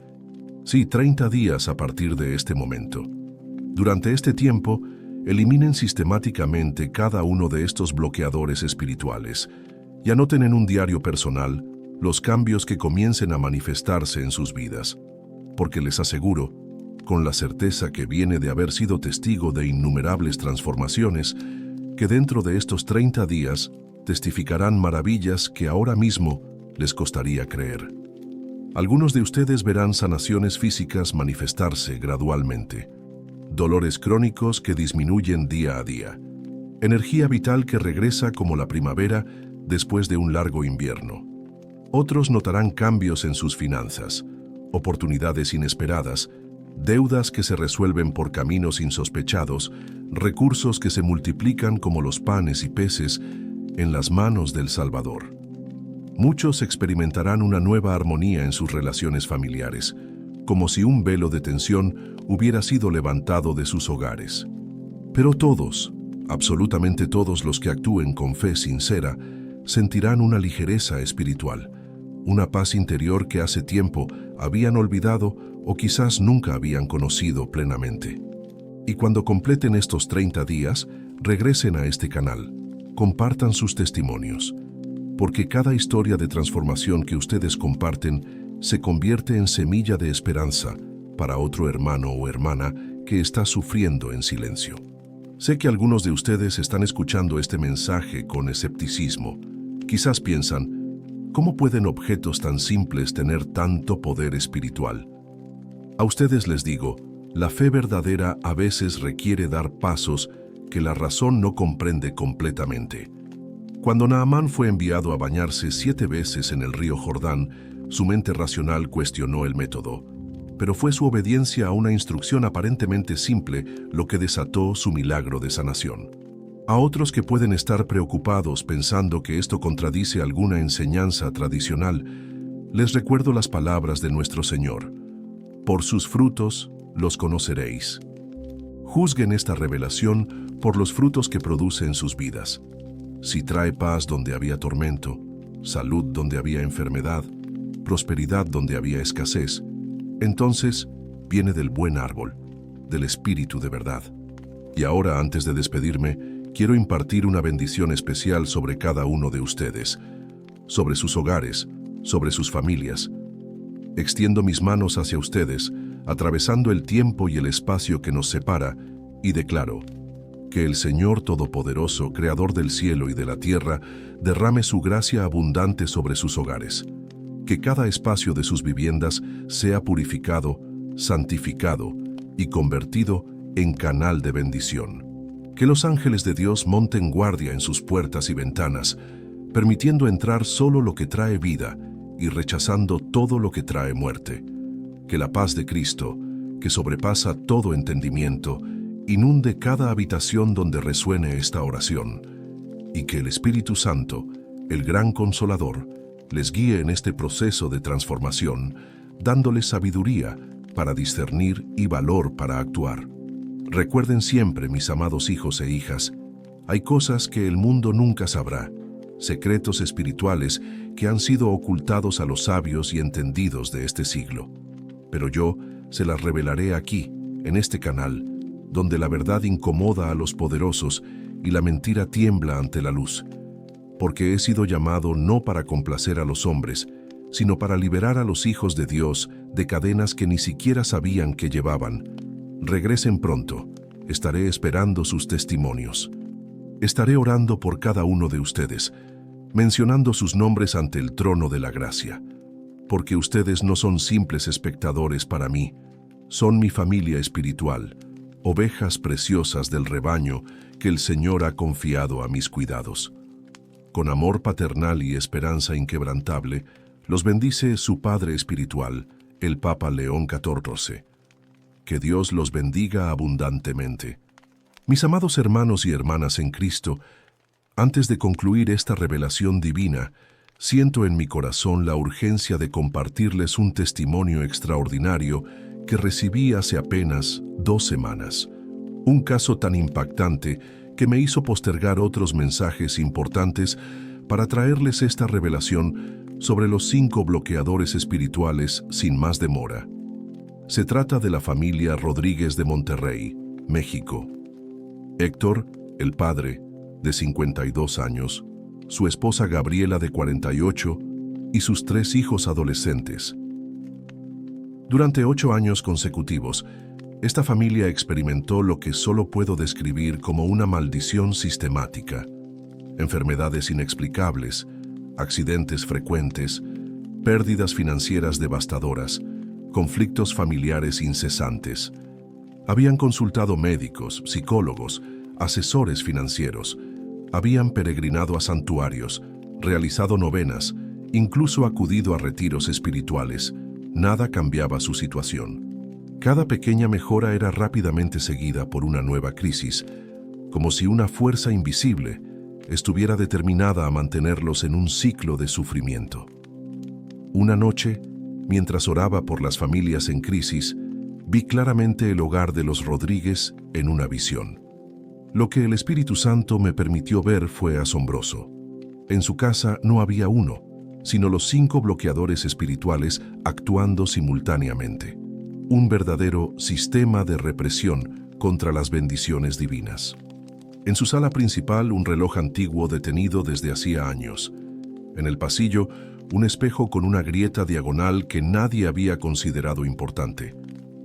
Sí, 30 días a partir de este momento. Durante este tiempo, eliminen sistemáticamente cada uno de estos bloqueadores espirituales y anoten en un diario personal los cambios que comiencen a manifestarse en sus vidas, porque les aseguro, con la certeza que viene de haber sido testigo de innumerables transformaciones, que dentro de estos 30 días testificarán maravillas que ahora mismo les costaría creer. Algunos de ustedes verán sanaciones físicas manifestarse gradualmente, dolores crónicos que disminuyen día a día, energía vital que regresa como la primavera después de un largo invierno. Otros notarán cambios en sus finanzas, oportunidades inesperadas, deudas que se resuelven por caminos insospechados, recursos que se multiplican como los panes y peces en las manos del Salvador. Muchos experimentarán una nueva armonía en sus relaciones familiares, como si un velo de tensión hubiera sido levantado de sus hogares. Pero todos, absolutamente todos los que actúen con fe sincera, sentirán una ligereza espiritual, una paz interior que hace tiempo habían olvidado o quizás nunca habían conocido plenamente. Y cuando completen estos 30 días, regresen a este canal, compartan sus testimonios, porque cada historia de transformación que ustedes comparten se convierte en semilla de esperanza para otro hermano o hermana que está sufriendo en silencio. Sé que algunos de ustedes están escuchando este mensaje con escepticismo. Quizás piensan, ¿cómo pueden objetos tan simples tener tanto poder espiritual? A ustedes les digo, la fe verdadera a veces requiere dar pasos que la razón no comprende completamente. Cuando Naamán fue enviado a bañarse 7 veces en el río Jordán, su mente racional cuestionó el método, pero fue su obediencia a una instrucción aparentemente simple lo que desató su milagro de sanación. A otros que pueden estar preocupados pensando que esto contradice alguna enseñanza tradicional, les recuerdo las palabras de nuestro Señor. Por sus frutos los conoceréis. Juzguen esta revelación por los frutos que produce en sus vidas. Si trae paz donde había tormento, salud donde había enfermedad, prosperidad donde había escasez, entonces viene del buen árbol, del Espíritu de verdad. Y ahora, antes de despedirme, quiero impartir una bendición especial sobre cada uno de ustedes, sobre sus hogares, sobre sus familias. Extiendo mis manos hacia ustedes, atravesando el tiempo y el espacio que nos separa, y declaro que el Señor Todopoderoso, Creador del cielo y de la tierra, derrame su gracia abundante sobre sus hogares. Que cada espacio de sus viviendas sea purificado, santificado y convertido en canal de bendición. Que los ángeles de Dios monten guardia en sus puertas y ventanas, permitiendo entrar solo lo que trae vida y rechazando todo lo que trae muerte. Que la paz de Cristo, que sobrepasa todo entendimiento, inunde cada habitación donde resuene esta oración, y que el Espíritu Santo, el gran Consolador, les guíe en este proceso de transformación, dándoles sabiduría para discernir y valor para actuar. Recuerden siempre, mis amados hijos e hijas, hay cosas que el mundo nunca sabrá, secretos espirituales que han sido ocultados a los sabios y entendidos de este siglo. Pero yo se las revelaré aquí, en este canal, donde la verdad incomoda a los poderosos y la mentira tiembla ante la luz. Porque he sido llamado no para complacer a los hombres, sino para liberar a los hijos de Dios de cadenas que ni siquiera sabían que llevaban. Regresen pronto, estaré esperando sus testimonios. Estaré orando por cada uno de ustedes, mencionando sus nombres ante el trono de la gracia, porque ustedes no son simples espectadores para mí, son mi familia espiritual, ovejas preciosas del rebaño que el Señor ha confiado a mis cuidados. Con amor paternal y esperanza inquebrantable, los bendice su Padre espiritual, el Papa León XIV. Que Dios los bendiga abundantemente. Mis amados hermanos y hermanas en Cristo, antes de concluir esta revelación divina, siento en mi corazón la urgencia de compartirles un testimonio extraordinario que recibí hace apenas 2 semanas. Un caso tan impactante que me hizo postergar otros mensajes importantes para traerles esta revelación sobre los 5 bloqueadores espirituales sin más demora. Se trata de la familia Rodríguez de Monterrey, México. Héctor, el padre, de 52 años, su esposa Gabriela, de 48, y sus 3 hijos adolescentes. Durante 8 años consecutivos, esta familia experimentó lo que solo puedo describir como una maldición sistemática. Enfermedades inexplicables, accidentes frecuentes, pérdidas financieras devastadoras, conflictos familiares incesantes. Habían consultado médicos, psicólogos, asesores financieros, habían peregrinado a santuarios, realizado novenas, incluso acudido a retiros espirituales. Nada cambiaba su situación. Cada pequeña mejora era rápidamente seguida por una nueva crisis, como si una fuerza invisible estuviera determinada a mantenerlos en un ciclo de sufrimiento. Una noche, mientras oraba por las familias en crisis, vi claramente el hogar de los Rodríguez en una visión. Lo que el Espíritu Santo me permitió ver fue asombroso. En su casa no había uno, sino los 5 bloqueadores espirituales actuando simultáneamente. Un verdadero sistema de represión contra las bendiciones divinas. En su sala principal, un reloj antiguo detenido desde hacía años. En el pasillo, un espejo con una grieta diagonal que nadie había considerado importante.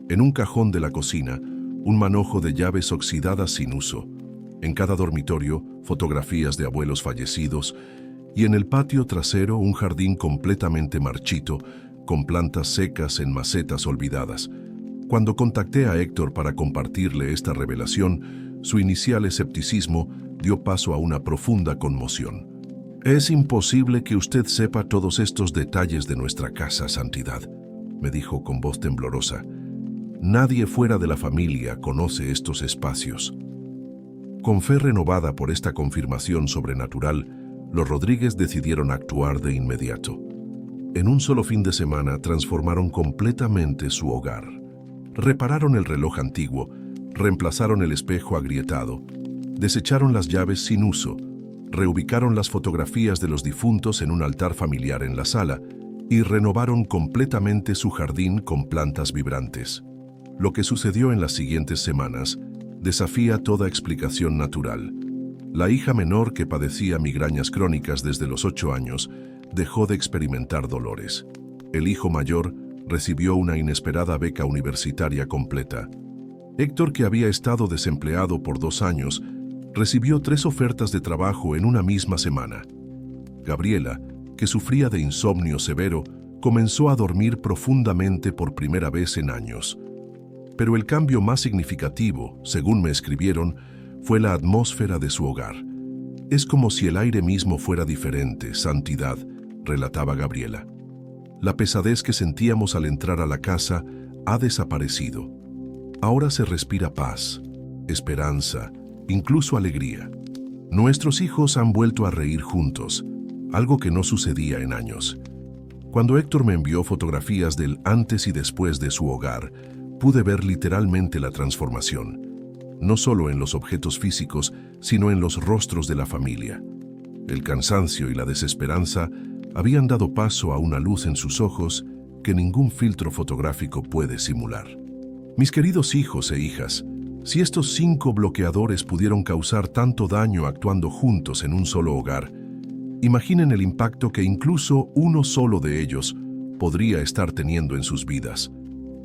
En un cajón de la cocina, un manojo de llaves oxidadas sin uso. En cada dormitorio, fotografías de abuelos fallecidos. Y en el patio trasero, un jardín completamente marchito, con plantas secas en macetas olvidadas. Cuando contacté a Héctor para compartirle esta revelación, su inicial escepticismo dio paso a una profunda conmoción. «Es imposible que usted sepa todos estos detalles de nuestra casa, Santidad», me dijo con voz temblorosa. «Nadie fuera de la familia conoce estos espacios». Con fe renovada por esta confirmación sobrenatural, los Rodríguez decidieron actuar de inmediato. En un solo fin de semana transformaron completamente su hogar. Repararon el reloj antiguo, reemplazaron el espejo agrietado, desecharon las llaves sin uso, reubicaron las fotografías de los difuntos en un altar familiar en la sala y renovaron completamente su jardín con plantas vibrantes. Lo que sucedió en las siguientes semanas desafía toda explicación natural. La hija menor, que padecía migrañas crónicas desde los 8 años, dejó de experimentar dolores. El hijo mayor recibió una inesperada beca universitaria completa. Héctor, que había estado desempleado por 2 años, recibió 3 ofertas de trabajo en una misma semana. Gabriela, que sufría de insomnio severo, comenzó a dormir profundamente por primera vez en años. Pero el cambio más significativo, según me escribieron, fue la atmósfera de su hogar. Es como si el aire mismo fuera diferente, santidad, relataba Gabriela. La pesadez que sentíamos al entrar a la casa ha desaparecido. Ahora se respira paz, esperanza, incluso alegría. Nuestros hijos han vuelto a reír juntos, algo que no sucedía en años. Cuando Héctor me envió fotografías del antes y después de su hogar, pude ver literalmente la transformación, no solo en los objetos físicos, sino en los rostros de la familia. El cansancio y la desesperanza habían dado paso a una luz en sus ojos que ningún filtro fotográfico puede simular. Mis queridos hijos e hijas, si estos 5 bloqueadores pudieron causar tanto daño actuando juntos en un solo hogar, imaginen el impacto que incluso uno solo de ellos podría estar teniendo en sus vidas.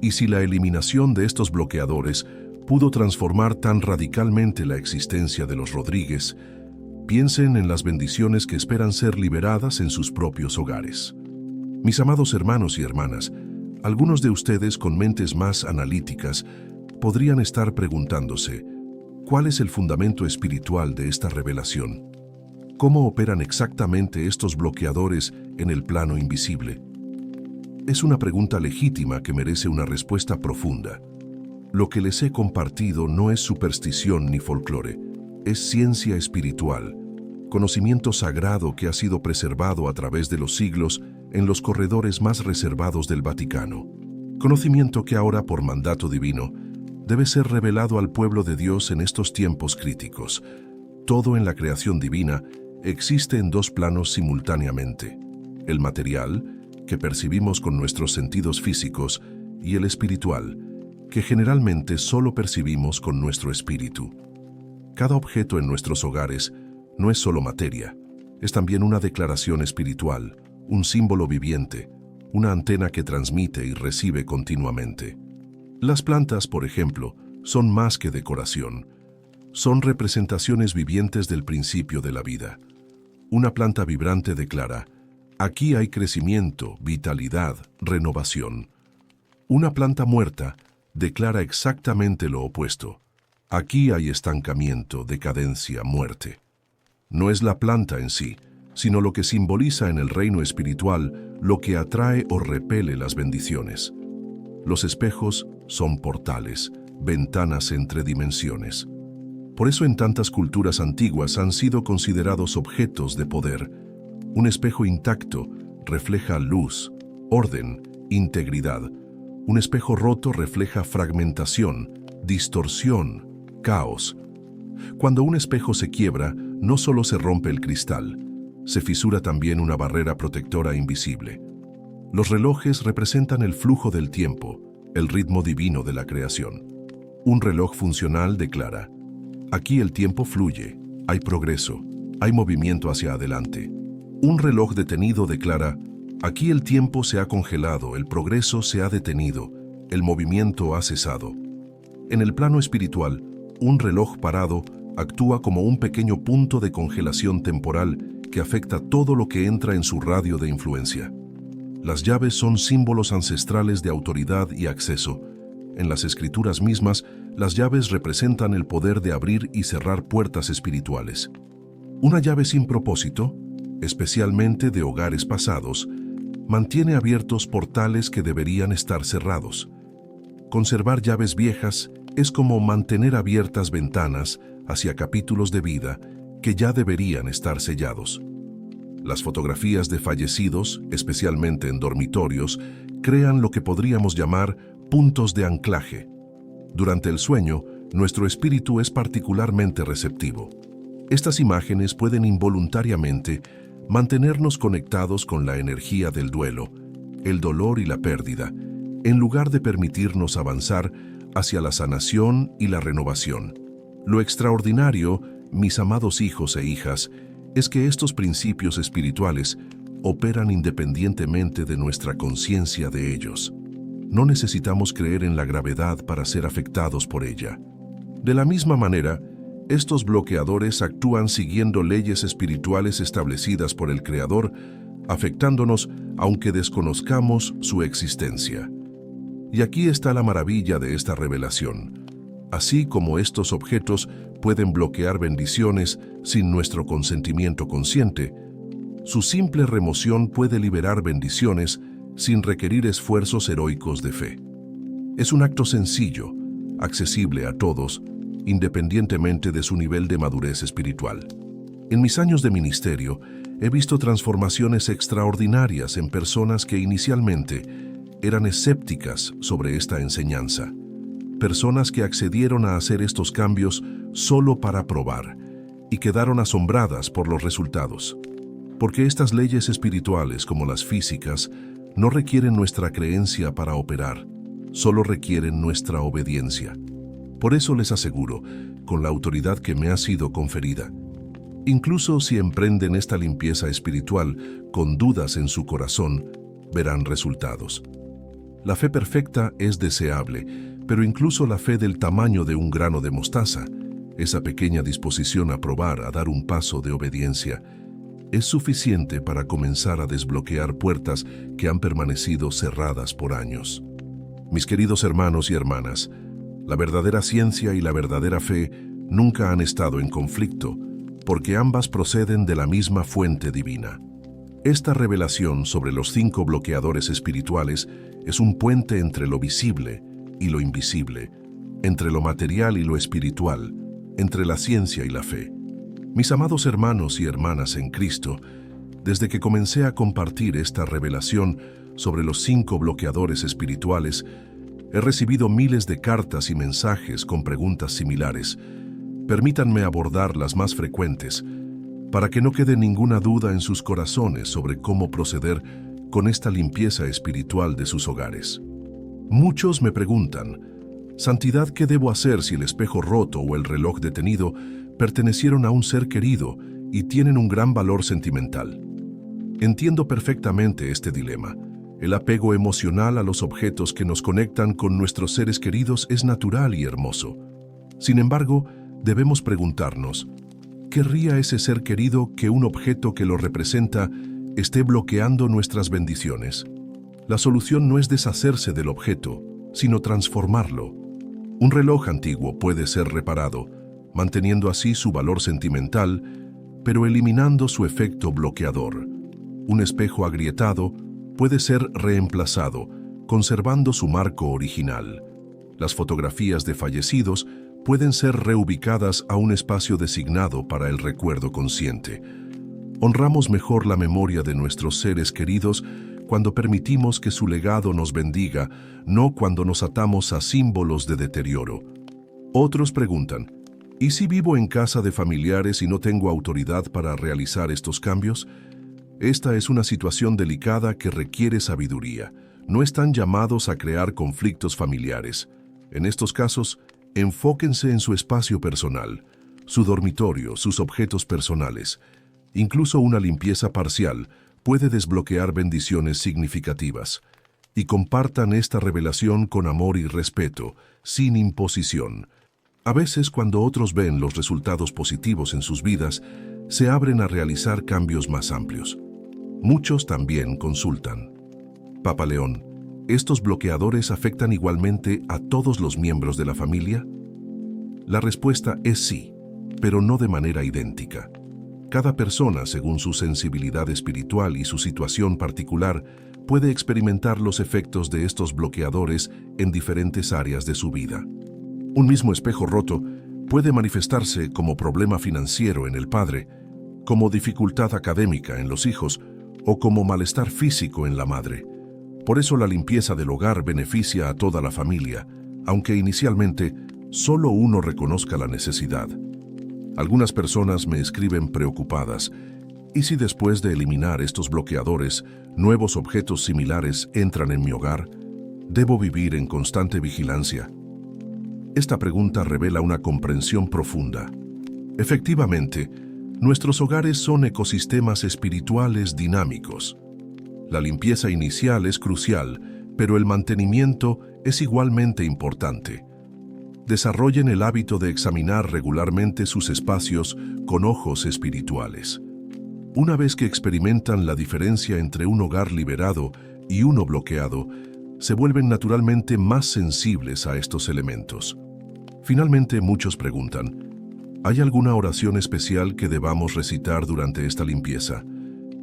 Y si la eliminación de estos bloqueadores pudo transformar tan radicalmente la existencia de los Rodríguez, piensen en las bendiciones que esperan ser liberadas en sus propios hogares. Mis amados hermanos y hermanas, algunos de ustedes con mentes más analíticas podrían estar preguntándose, ¿cuál es el fundamento espiritual de esta revelación? ¿Cómo operan exactamente estos bloqueadores en el plano invisible? Es una pregunta legítima que merece una respuesta profunda. Lo que les he compartido no es superstición ni folclore, es ciencia espiritual, conocimiento sagrado que ha sido preservado a través de los siglos en los corredores más reservados del Vaticano. Conocimiento que ahora, por mandato divino, debe ser revelado al pueblo de Dios en estos tiempos críticos. Todo en la creación divina existe en 2 planos simultáneamente: el material, que percibimos con nuestros sentidos físicos, y el espiritual, que generalmente solo percibimos con nuestro espíritu. Cada objeto en nuestros hogares no es solo materia, es también una declaración espiritual, un símbolo viviente, una antena que transmite y recibe continuamente. Las plantas, por ejemplo, son más que decoración. Son representaciones vivientes del principio de la vida. Una planta vibrante declara: aquí hay crecimiento, vitalidad, renovación. Una planta muerta declara exactamente lo opuesto. Aquí hay estancamiento, decadencia, muerte. No es la planta en sí, sino lo que simboliza en el reino espiritual lo que atrae o repele las bendiciones. Los espejos son portales, ventanas entre dimensiones. Por eso en tantas culturas antiguas han sido considerados objetos de poder. Un espejo intacto refleja luz, orden, integridad. Un espejo roto refleja fragmentación, distorsión, caos. Cuando un espejo se quiebra, no solo se rompe el cristal, se fisura también una barrera protectora invisible. Los relojes representan el flujo del tiempo, el ritmo divino de la creación. Un reloj funcional declara: aquí el tiempo fluye, hay progreso, hay movimiento hacia adelante. Un reloj detenido declara: aquí el tiempo se ha congelado, el progreso se ha detenido, el movimiento ha cesado. En el plano espiritual, un reloj parado actúa como un pequeño punto de congelación temporal que afecta todo lo que entra en su radio de influencia. Las llaves son símbolos ancestrales de autoridad y acceso. En las escrituras mismas, las llaves representan el poder de abrir y cerrar puertas espirituales. Una llave sin propósito, especialmente de hogares pasados, mantiene abiertos portales que deberían estar cerrados. Conservar llaves viejas es como mantener abiertas ventanas hacia capítulos de vida que ya deberían estar sellados. Las fotografías de fallecidos, especialmente en dormitorios, crean lo que podríamos llamar puntos de anclaje. Durante el sueño, nuestro espíritu es particularmente receptivo. Estas imágenes pueden involuntariamente mantenernos conectados con la energía del duelo, el dolor y la pérdida, en lugar de permitirnos avanzar hacia la sanación y la renovación. Lo extraordinario, mis amados hijos e hijas, es que estos principios espirituales operan independientemente de nuestra conciencia de ellos. No necesitamos creer en la gravedad para ser afectados por ella. De la misma manera, estos bloqueadores actúan siguiendo leyes espirituales establecidas por el Creador, afectándonos aunque desconozcamos su existencia. Y aquí está la maravilla de esta revelación. Así como estos objetos pueden bloquear bendiciones sin nuestro consentimiento consciente, su simple remoción puede liberar bendiciones sin requerir esfuerzos heroicos de fe. Es un acto sencillo, accesible a todos, independientemente de su nivel de madurez espiritual. En mis años de ministerio, he visto transformaciones extraordinarias en personas que inicialmente eran escépticas sobre esta enseñanza. Personas que accedieron a hacer estos cambios solo para probar y quedaron asombradas por los resultados. Porque estas leyes espirituales, como las físicas, no requieren nuestra creencia para operar, solo requieren nuestra obediencia. Por eso les aseguro, con la autoridad que me ha sido conferida, incluso si emprenden esta limpieza espiritual con dudas en su corazón, verán resultados. La fe perfecta es deseable, pero incluso la fe del tamaño de un grano de mostaza, esa pequeña disposición a probar, a dar un paso de obediencia, es suficiente para comenzar a desbloquear puertas que han permanecido cerradas por años. Mis queridos hermanos y hermanas, la verdadera ciencia y la verdadera fe nunca han estado en conflicto, porque ambas proceden de la misma fuente divina. Esta revelación sobre los 5 bloqueadores espirituales es un puente entre lo visible y lo invisible, entre lo material y lo espiritual, entre la ciencia y la fe. Mis amados hermanos y hermanas en Cristo, desde que comencé a compartir esta revelación sobre los 5 bloqueadores espirituales, he recibido miles de cartas y mensajes con preguntas similares. Permítanme abordar las más frecuentes, para que no quede ninguna duda en sus corazones sobre cómo proceder con esta limpieza espiritual de sus hogares. Muchos me preguntan, Santidad, ¿qué debo hacer si el espejo roto o el reloj detenido pertenecieron a un ser querido y tienen un gran valor sentimental? Entiendo perfectamente este dilema. El apego emocional a los objetos que nos conectan con nuestros seres queridos es natural y hermoso. Sin embargo, debemos preguntarnos, ¿querría ese ser querido que un objeto que lo representa esté bloqueando nuestras bendiciones? La solución no es deshacerse del objeto, sino transformarlo. Un reloj antiguo puede ser reparado, manteniendo así su valor sentimental, pero eliminando su efecto bloqueador. Un espejo agrietado puede ser reemplazado, conservando su marco original. Las fotografías de fallecidos pueden ser reubicadas a un espacio designado para el recuerdo consciente. Honramos mejor la memoria de nuestros seres queridos cuando permitimos que su legado nos bendiga, no cuando nos atamos a símbolos de deterioro. Otros preguntan, ¿y si vivo en casa de familiares y no tengo autoridad para realizar estos cambios? Esta es una situación delicada que requiere sabiduría. No están llamados a crear conflictos familiares. En estos casos, enfóquense en su espacio personal, su dormitorio, sus objetos personales. Incluso una limpieza parcial puede desbloquear bendiciones significativas. Y compartan esta revelación con amor y respeto, sin imposición. A veces, cuando otros ven los resultados positivos en sus vidas, se abren a realizar cambios más amplios. Muchos también consultan. Papa León, ¿estos bloqueadores afectan igualmente a todos los miembros de la familia? La respuesta es sí, pero no de manera idéntica. Cada persona, según su sensibilidad espiritual y su situación particular, puede experimentar los efectos de estos bloqueadores en diferentes áreas de su vida. Un mismo espejo roto puede manifestarse como problema financiero en el padre, como dificultad académica en los hijos o como malestar físico en la madre. Por eso la limpieza del hogar beneficia a toda la familia, aunque inicialmente solo uno reconozca la necesidad. Algunas personas me escriben preocupadas. ¿Y si después de eliminar estos bloqueadores, nuevos objetos similares entran en mi hogar? ¿Debo vivir en constante vigilancia? Esta pregunta revela una comprensión profunda. Efectivamente, nuestros hogares son ecosistemas espirituales dinámicos. La limpieza inicial es crucial, pero el mantenimiento es igualmente importante. Desarrollen el hábito de examinar regularmente sus espacios con ojos espirituales. Una vez que experimentan la diferencia entre un hogar liberado y uno bloqueado, se vuelven naturalmente más sensibles a estos elementos. Finalmente, muchos preguntan, ¿hay alguna oración especial que debamos recitar durante esta limpieza?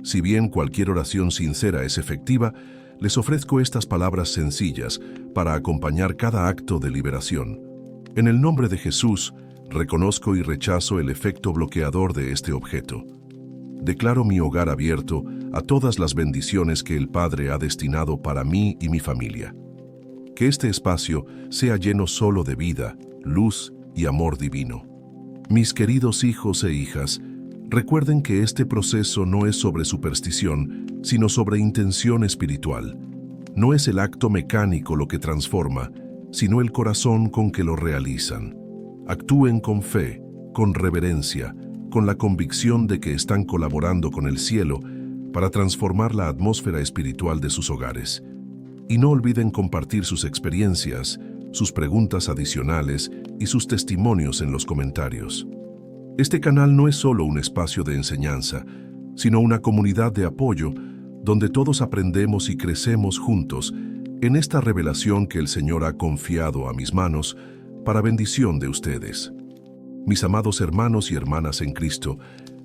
Si bien cualquier oración sincera es efectiva, les ofrezco estas palabras sencillas para acompañar cada acto de liberación. En el nombre de Jesús, reconozco y rechazo el efecto bloqueador de este objeto. Declaro mi hogar abierto a todas las bendiciones que el Padre ha destinado para mí y mi familia. Que este espacio sea lleno solo de vida, luz y amor divino. Mis queridos hijos e hijas, recuerden que este proceso no es sobre superstición, sino sobre intención espiritual. No es el acto mecánico lo que transforma, sino el corazón con que lo realizan. Actúen con fe, con reverencia, con la convicción de que están colaborando con el cielo para transformar la atmósfera espiritual de sus hogares. Y no olviden compartir sus experiencias, sus preguntas adicionales y sus testimonios en los comentarios. Este canal no es solo un espacio de enseñanza, sino una comunidad de apoyo donde todos aprendemos y crecemos juntos en esta revelación que el Señor ha confiado a mis manos para bendición de ustedes. Mis amados hermanos y hermanas en Cristo,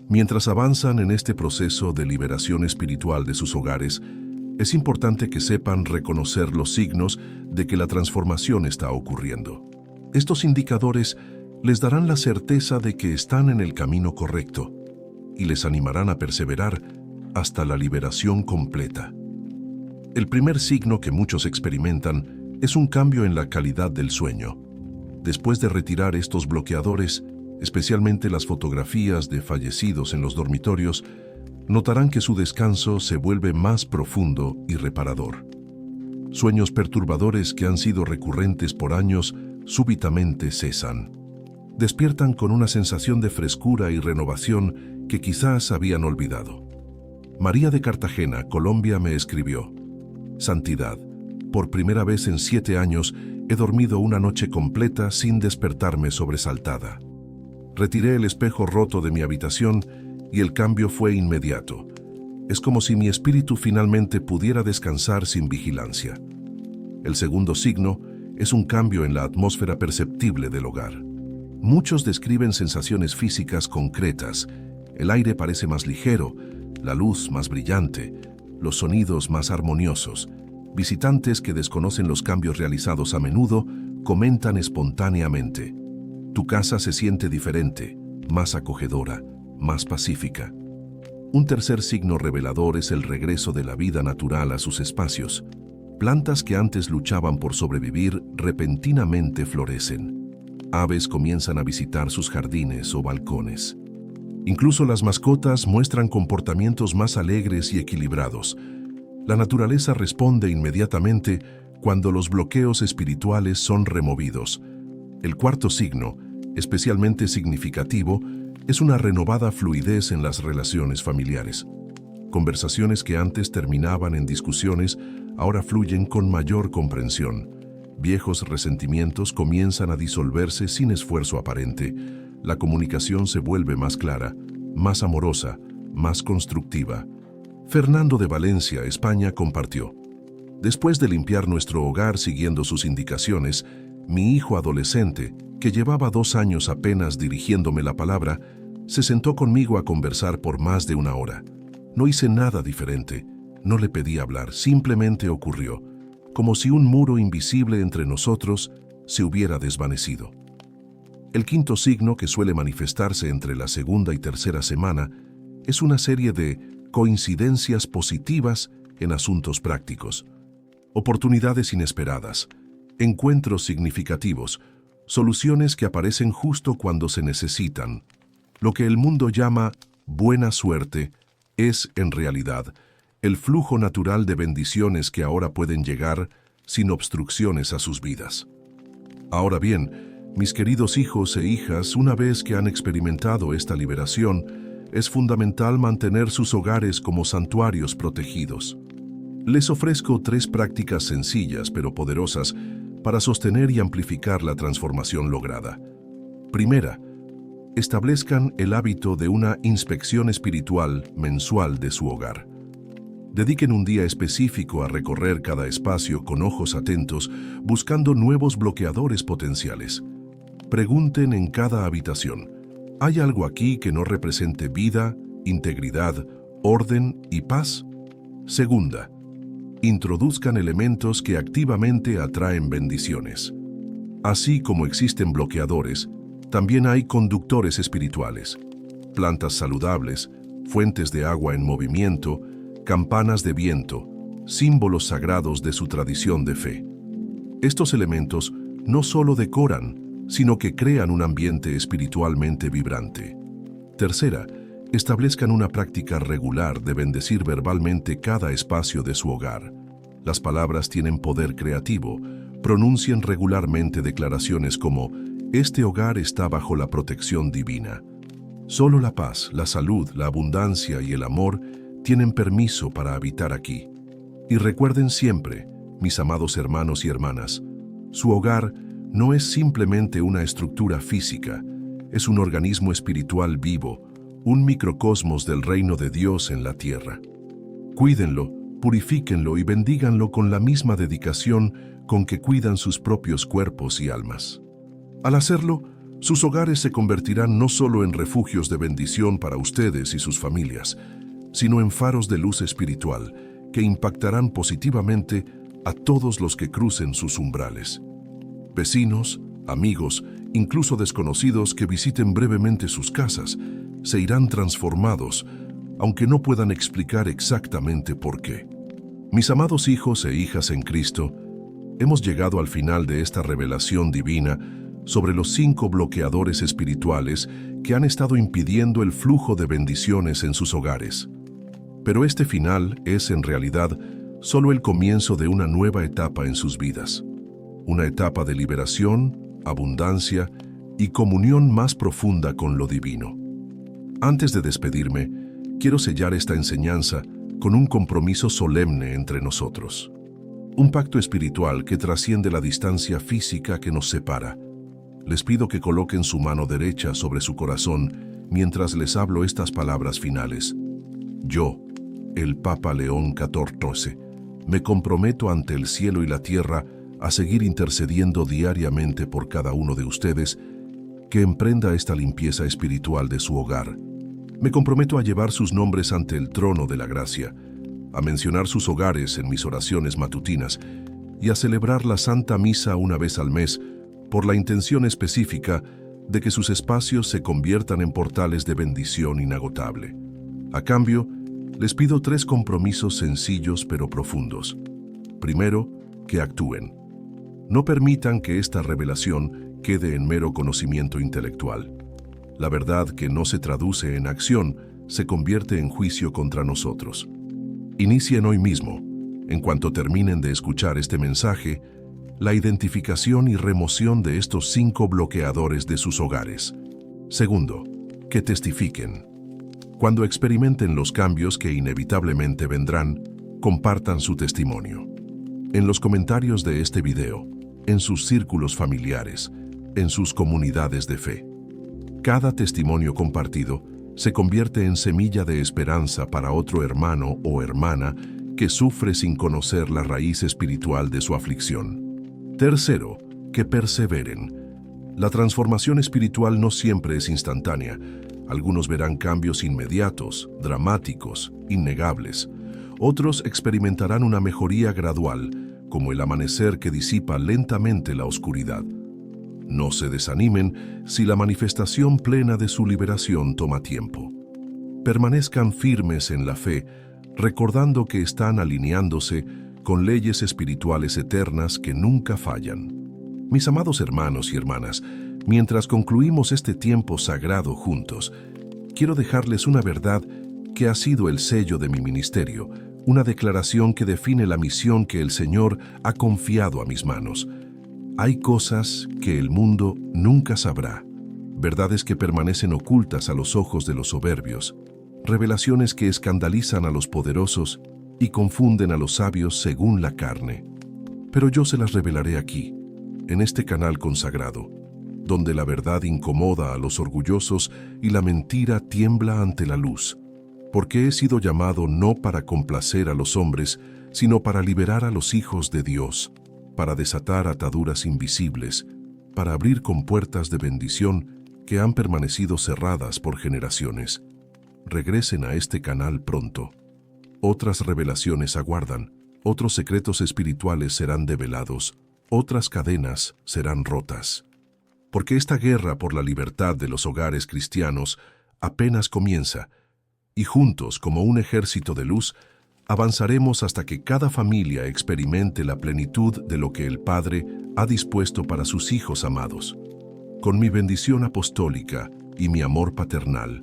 mientras avanzan en este proceso de liberación espiritual de sus hogares, es importante que sepan reconocer los signos de que la transformación está ocurriendo. Estos indicadores les darán la certeza de que están en el camino correcto y les animarán a perseverar hasta la liberación completa. El primer signo que muchos experimentan es un cambio en la calidad del sueño. Después de retirar estos bloqueadores, especialmente las fotografías de fallecidos en los dormitorios, notarán que su descanso se vuelve más profundo y reparador. Sueños perturbadores que han sido recurrentes por años súbitamente cesan. Despiertan con una sensación de frescura y renovación que quizás habían olvidado. María de Cartagena, Colombia, me escribió: Santidad, por primera vez en 7 años he dormido una noche completa sin despertarme sobresaltada. Retiré el espejo roto de mi habitación y el cambio fue inmediato. Es como si mi espíritu finalmente pudiera descansar sin vigilancia. El segundo signo es un cambio en la atmósfera perceptible del hogar. Muchos describen sensaciones físicas concretas. El aire parece más ligero, la luz más brillante, los sonidos más armoniosos. Visitantes que desconocen los cambios realizados a menudo comentan espontáneamente: tu casa se siente diferente, más acogedora, más pacífica. Un tercer signo revelador es el regreso de la vida natural a sus espacios. Plantas que antes luchaban por sobrevivir repentinamente florecen. Aves comienzan a visitar sus jardines o balcones. Incluso las mascotas muestran comportamientos más alegres y equilibrados. La naturaleza responde inmediatamente cuando los bloqueos espirituales son removidos. El cuarto signo, especialmente significativo, es una renovada fluidez en las relaciones familiares. Conversaciones que antes terminaban en discusiones ahora fluyen con mayor comprensión. Viejos resentimientos comienzan a disolverse sin esfuerzo aparente. La comunicación se vuelve más clara, más amorosa, más constructiva. Fernando de Valencia, España, compartió: después de limpiar nuestro hogar siguiendo sus indicaciones, mi hijo adolescente, que llevaba 2 años apenas dirigiéndome la palabra, se sentó conmigo a conversar por más de 1 hora. No hice nada diferente, no le pedí hablar, simplemente ocurrió, como si un muro invisible entre nosotros se hubiera desvanecido. El quinto signo, que suele manifestarse entre la segunda y tercera semana, es una serie de coincidencias positivas en asuntos prácticos, oportunidades inesperadas, encuentros significativos, soluciones que aparecen justo cuando se necesitan. Lo que el mundo llama buena suerte es, en realidad, el flujo natural de bendiciones que ahora pueden llegar sin obstrucciones a sus vidas. Ahora bien, mis queridos hijos e hijas, una vez que han experimentado esta liberación, es fundamental mantener sus hogares como santuarios protegidos. Les ofrezco 3 prácticas sencillas pero poderosas para sostener y amplificar la transformación lograda. Primera, establezcan el hábito de una inspección espiritual mensual de su hogar. Dediquen un día específico a recorrer cada espacio con ojos atentos, buscando nuevos bloqueadores potenciales. Pregunten en cada habitación, ¿hay algo aquí que no represente vida, integridad, orden y paz? Segunda, introduzcan elementos que activamente atraen bendiciones. Así como existen bloqueadores, también hay conductores espirituales, plantas saludables, fuentes de agua en movimiento, campanas de viento, símbolos sagrados de su tradición de fe. Estos elementos no solo decoran, sino que crean un ambiente espiritualmente vibrante. Tercera, establezcan una práctica regular de bendecir verbalmente cada espacio de su hogar. Las palabras tienen poder creativo. Pronuncien regularmente declaraciones como: este hogar está bajo la protección divina. Solo la paz, la salud, la abundancia y el amor tienen permiso para habitar aquí. Y recuerden siempre, mis amados hermanos y hermanas, su hogar no es simplemente una estructura física, es un organismo espiritual vivo, un microcosmos del reino de Dios en la tierra. Cuídenlo, purifíquenlo y bendíganlo con la misma dedicación con que cuidan sus propios cuerpos y almas. Al hacerlo, sus hogares se convertirán no solo en refugios de bendición para ustedes y sus familias, sino en faros de luz espiritual que impactarán positivamente a todos los que crucen sus umbrales. Vecinos, amigos, incluso desconocidos que visiten brevemente sus casas, se irán transformados, aunque no puedan explicar exactamente por qué. Mis amados hijos e hijas en Cristo, hemos llegado al final de esta revelación divina sobre los 5 bloqueadores espirituales que han estado impidiendo el flujo de bendiciones en sus hogares. Pero este final es, en realidad, solo el comienzo de una nueva etapa en sus vidas. Una etapa de liberación, abundancia y comunión más profunda con lo divino. Antes de despedirme, quiero sellar esta enseñanza con un compromiso solemne entre nosotros. Un pacto espiritual que trasciende la distancia física que nos separa. Les pido que coloquen su mano derecha sobre su corazón mientras les hablo estas palabras finales. Yo, el Papa León XIV, me comprometo ante el cielo y la tierra a seguir intercediendo diariamente por cada uno de ustedes que emprenda esta limpieza espiritual de su hogar. Me comprometo a llevar sus nombres ante el trono de la gracia, a mencionar sus hogares en mis oraciones matutinas y a celebrar la Santa Misa una vez al mes por la intención específica de que sus espacios se conviertan en portales de bendición inagotable. A cambio, les pido 3 compromisos sencillos pero profundos. Primero, que actúen. No permitan que esta revelación quede en mero conocimiento intelectual. La verdad que no se traduce en acción se convierte en juicio contra nosotros. Inicien hoy mismo, en cuanto terminen de escuchar este mensaje, la identificación y remoción de estos 5 bloqueadores de sus hogares. Segundo, que testifiquen. Cuando experimenten los cambios que inevitablemente vendrán, compartan su testimonio. En los comentarios de este video, en sus círculos familiares, en sus comunidades de fe. Cada testimonio compartido se convierte en semilla de esperanza para otro hermano o hermana que sufre sin conocer la raíz espiritual de su aflicción. Tercero, que perseveren. La transformación espiritual no siempre es instantánea. Algunos verán cambios inmediatos, dramáticos, innegables. Otros experimentarán una mejoría gradual, como el amanecer que disipa lentamente la oscuridad. No se desanimen si la manifestación plena de su liberación toma tiempo. permanezcan firmes en la fe, recordando que están alineándose con leyes espirituales eternas que nunca fallan. Mis amados hermanos y hermanas, mientras concluimos este tiempo sagrado juntos, quiero dejarles una verdad que ha sido el sello de mi ministerio, una declaración que define la misión que el Señor ha confiado a mis manos. Hay cosas que el mundo nunca sabrá, verdades que permanecen ocultas a los ojos de los soberbios, revelaciones que escandalizan a los poderosos y confunden a los sabios según la carne. Pero yo se las revelaré aquí, en este canal consagrado, donde la verdad incomoda a los orgullosos y la mentira tiembla ante la luz, porque he sido llamado no para complacer a los hombres, sino para liberar a los hijos de Dios, para desatar ataduras invisibles, para abrir compuertas de bendición que han permanecido cerradas por generaciones. Regresen a este canal pronto. Otras revelaciones aguardan, otros secretos espirituales serán develados, otras cadenas serán rotas. Porque esta guerra por la libertad de los hogares cristianos apenas comienza, y juntos, como un ejército de luz, avanzaremos hasta que cada familia experimente la plenitud de lo que el Padre ha dispuesto para sus hijos amados. Con mi bendición apostólica y mi amor paternal,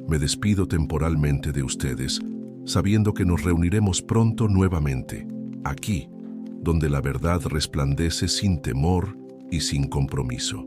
me despido temporalmente de ustedes, sabiendo que nos reuniremos pronto nuevamente, aquí, donde la verdad resplandece sin temor y sin compromiso.